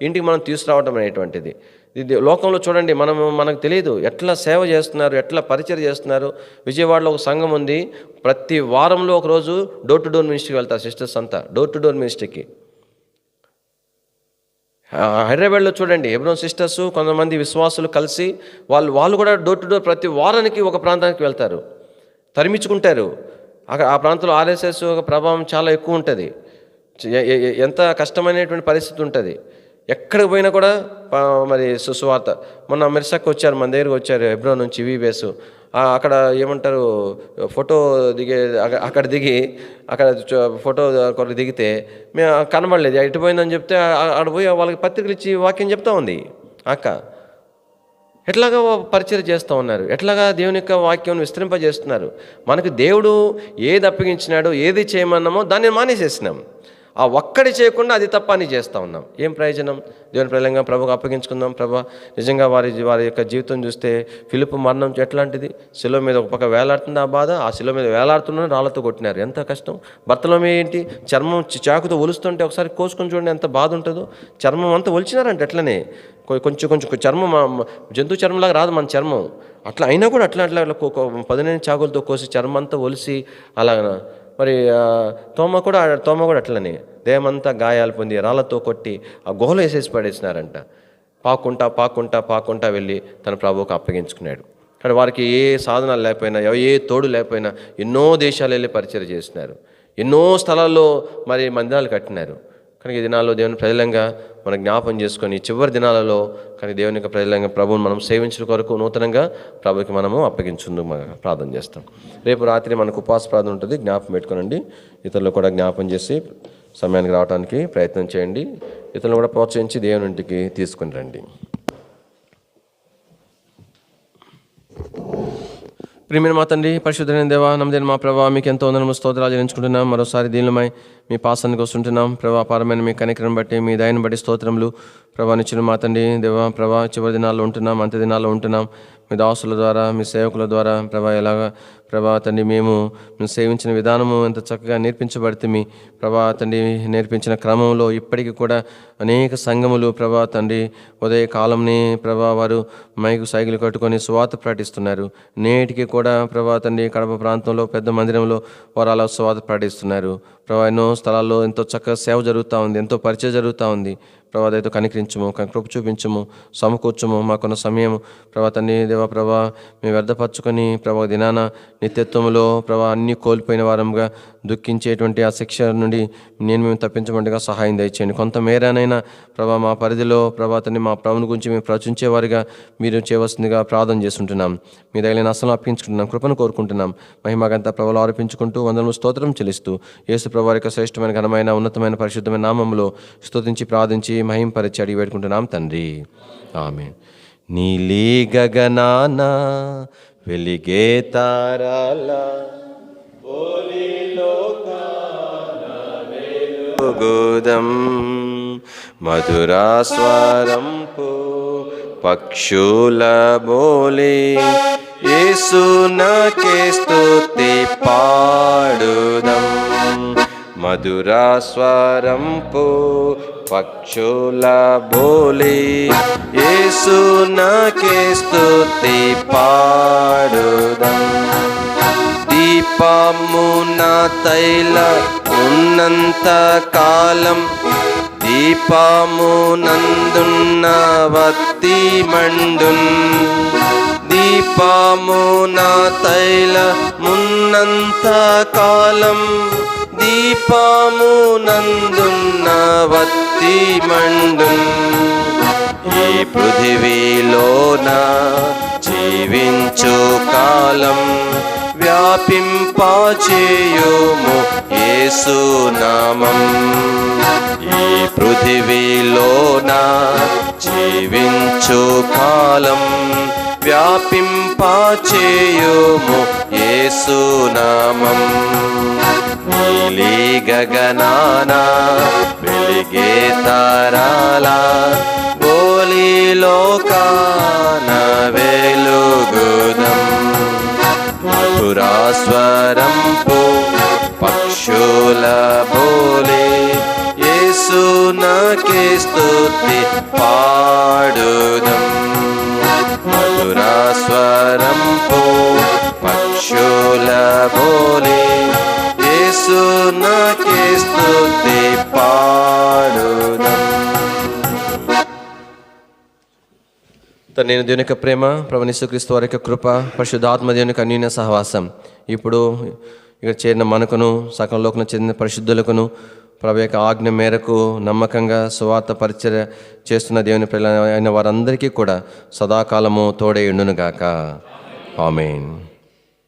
ఇంటికి మనం తీసుకురావడం అనేటువంటిది. ఇది లోకంలో చూడండి, మనకు తెలియదు ఎట్లా సేవ చేస్తున్నారు, ఎట్లా పరిచయం చేస్తున్నారు. విజయవాడలో ఒక సంఘం ఉంది. ప్రతి వారంలో ఒకరోజు డోర్ టు డోర్ మినిస్ట్రీకి వెళ్తారు సిస్టర్స్ అంతా. డోర్ టు డోర్ మినిస్ట్రీకి. హైదరాబాద్లో చూడండి, హెబ్రోన్ సిస్టర్స్ కొంతమంది విశ్వాసులు కలిసి వాళ్ళు కూడా డోర్ టు డోర్ ప్రతి వారానికి ఒక ప్రాంతానికి వెళ్తారు, తరిమించుకుంటారు. ఆ ప్రాంతంలో ఆర్ఎస్ఎస్ ప్రభావం చాలా ఎక్కువ ఉంటుంది. ఎంత కష్టమైనటువంటి పరిస్థితి ఉంటుంది. ఎక్కడికి పోయినా కూడా మరి సువార్త. మొన్న మిర్సక్ వచ్చారు, మన దగ్గరకు వచ్చారు హెబ్రోన్ నుంచి వీబేస్. అక్కడ ఏమంటారు, ఫోటో అక్కడ దిగి ఫోటో కొరకు దిగితే మేము కనబడలేదు, ఎటు పోయిందని చెప్తే అక్కడ పోయి వాళ్ళకి పత్రికలు ఇచ్చి వాక్యం చెప్తా ఉంది అక్క. ఎట్లాగా పరిచయం చేస్తూ ఉన్నారు, ఎట్లాగా దేవుని యొక్క వాక్యం విస్తరింపజేస్తున్నారు. మనకు దేవుడు ఏది అప్పగించినాడో, ఏది చేయమన్నామో దాన్ని మానేసేసినాం. ఆ ఒక్కడి చేయకుండా అది తప్ప అని చేస్తూ ఉన్నాం. ఏం ప్రయోజనం? దేవుని ప్రజలంగా ప్రభుకు అప్పగించుకుందాం. ప్రభా, నిజంగా వారి యొక్క జీవితం చూస్తే ఫిలిప్పు మరణం ఎట్లాంటిది? శిలువ మీద ఒక పక్క వేలాడుతుంది ఆ బాధ, ఆ శిలువ మీద వేలాడుతున్న రాళ్ళతో కొట్టినారు. ఎంత కష్టం! బర్తలోమే ఏంటి, చర్మం చాకుతో ఒలుస్తుంటే ఒకసారి కోసుకొని చూడండి ఎంత బాధ ఉంటుందో. చర్మం అంతా ఒలిచినారంటే ఎట్లనే కొంచెం చర్మం జంతు చర్మంలాగా రాదు మన చర్మం. అట్లా అయినా కూడా అట్లా 19 చాకులతో కోసి చర్మం అంతా ఒలిసి అలాగ. మరి తోమ కూడా అట్లనే దేహమంతా గాయాలు పొంది రాళ్ళతో కొట్టి ఆ గుహలో వేసేసి పడేసినారంట. పాక్కుంటా వెళ్ళి తన ప్రభువుకు అప్పగించుకున్నాడు. కానీ వారికి ఏ సాధనాలు లేకపోయినా, ఏ తోడు లేకపోయినా ఎన్నో దేశాలు వెళ్ళి పరిచయం చేసినారు, ఎన్నో స్థలాల్లో మరి మందిరాలు కట్టినారు. కనుక ఈ దినాల్లో దేవుని ప్రజలంగా మనం జ్ఞాపం చేసుకొని చివరి దినాలలో కానీ దేవుని యొక్క ప్రజలంగా ప్రభువుని మనం సేవించడం కొరకు నూతనంగా ప్రభుకి మనము అప్పగించుందుకు ప్రార్థన చేస్తాం. రేపు రాత్రి మనకు ఉపవాస ప్రార్థన ఉంటుంది, జ్ఞాపం పెట్టుకోనండి. ఇతరులు కూడా జ్ఞాపం చేసి సమయానికి రావడానికి ప్రయత్నం చేయండి. ఇతరులు కూడా ప్రోత్సహించి దేవుని ఇంటికి తీసుకుని రండి. ప్రియమైన మా తండ్రి, పరిశుద్ధమైన దేవా, నమ్మదైన మా ప్రభా, మీకు ఎంతో వందనము స్తోత్రాలు చెల్లించుకుంటున్నాం. మరోసారి దీనిమై మీ పాసానికి వస్తుంటున్నాం. ప్రభా, అపారమైన మీ కనికరం బట్టి, మీ దయను బట్టి స్తోత్రములు. ప్రభా, నిచ్చిన మా తండ్రి దేవా, ప్రభా, చివరి దినాల్లో ఉంటున్నాం, అంత్య దినాల్లో ఉంటున్నాం. మీ దాసుల ద్వారా, మీ సేవకుల ద్వారా ప్రభా, ఎలాగా ప్రభా తండ్రి మేము సేవించిన విధానము ఎంత చక్కగా నేర్పించబడితే మీ ప్రభా తండ్రి నేర్పించిన క్రమంలో ఇప్పటికీ కూడా అనేక సంఘములు ప్రభా తండ్రి ఉదయ కాలంని ప్రభా వారు మైకు సైకిల్ కట్టుకొని సువార్త ప్రకటిస్తున్నారు. నేటికి కూడా ప్రభా తండ్రి కడప ప్రాంతంలో పెద్ద మందిరంలో వారు అలా సువార్త ప్రకటిస్తున్నారు. ప్రభా, ఎన్నో స్థలాల్లో ఎంతో చక్కగా సేవ జరుగుతూ ఉంది, ఎంతో పరిచయం జరుగుతూ ఉంది. ప్రభా, దయతో కనికరించము, కృప చూపించము, సమకూర్చము. మాకున్న సమయం ప్రభా తండ్రి దేవా ప్రభా మేము వ్యర్థపరచుకొని ప్రభా దినాన నిత్యత్వంలో ప్రభా అన్నీ కోల్పోయిన వారంగా దుఃఖించేటువంటి ఆ శిక్ష నుండి మేము తప్పించమంటగా సహాయం దయచేయండి. కొంత మేరనైనా ప్రభా మా పరిధిలో ప్రభా తండ్రి మా ప్రభుని గురించి మేము ప్రచురించేవారిగా మీరు చేయవలసిందిగా ప్రార్థన చేస్తుంటున్నాం. మీ దగ్గర అసలు అర్పించుకుంటున్నాం, కృపను కోరుకుంటున్నాం. మహిమగంతా ప్రభువులు ఆరోపించుకుంటూ వందనము స్తోత్రం చెల్లిస్తూ యేసు ప్రభు యొక్క శ్రేష్టమైన ఘనమైన ఉన్నతమైన పరిశుద్ధమైన నామంలో స్తుతించి ప్రార్థించి మహింపరిచి అడిగి పెట్టుకుంటున్నాం తండ్రి, ఆమేన్. నీలి గగనాన వెలిగే తారాల గోదం మధురా స్వరంపు పక్షుల బోలి యేసునకే స్తుతి పాడుదం. మధురా స్వరంపు పక్షుల బోలి యేసునకే స్తుతి పాడుదం. దీపమున తైల ఉన్నంత కాలం దీపమునందున్న వత్తి మండున్. దీపమున తైల మున్నంత కాలం దీపమునందున్న వత్తి మండున్. ఈ పృథివీలోన జీవించు కాలం వ్యాపింపచేయుము యేసు నామం. ఈ పృథివీలోన జీవించు కాలం వ్యాపింపచేయుము యేసు నామం. నీలి గగనాన వెలిగే తారాల బోలిలోకాన వెలుగుదం. మధురా స్వరంపు పక్షుల బోలి యేసునకే స్తుతి పాడుదం. మధురా స్వరంపు పక్షుల బోలి యేసునకే స్తుతి పాడుదం. నేను దేవుని యొక్క ప్రేమ, ప్రభువైన యేసుక్రీస్తు వారి యొక్క కృప, పరిశుద్ధాత్మ దేవుని యొక్క అన్యోన్య సహవాసం ఇప్పుడు ఇక్కడ చేరిన మనకును సకల లోకమున చెందిన పరిశుద్ధులకును ప్రభు యొక్క ఆజ్ఞ మేరకు నమ్మకంగా సువార్త పరిచర్య చేస్తున్న దేవుని ప్రియులైన వారందరికీ కూడా సదాకాలము తోడై ఉండును గాక. ఆమేన్.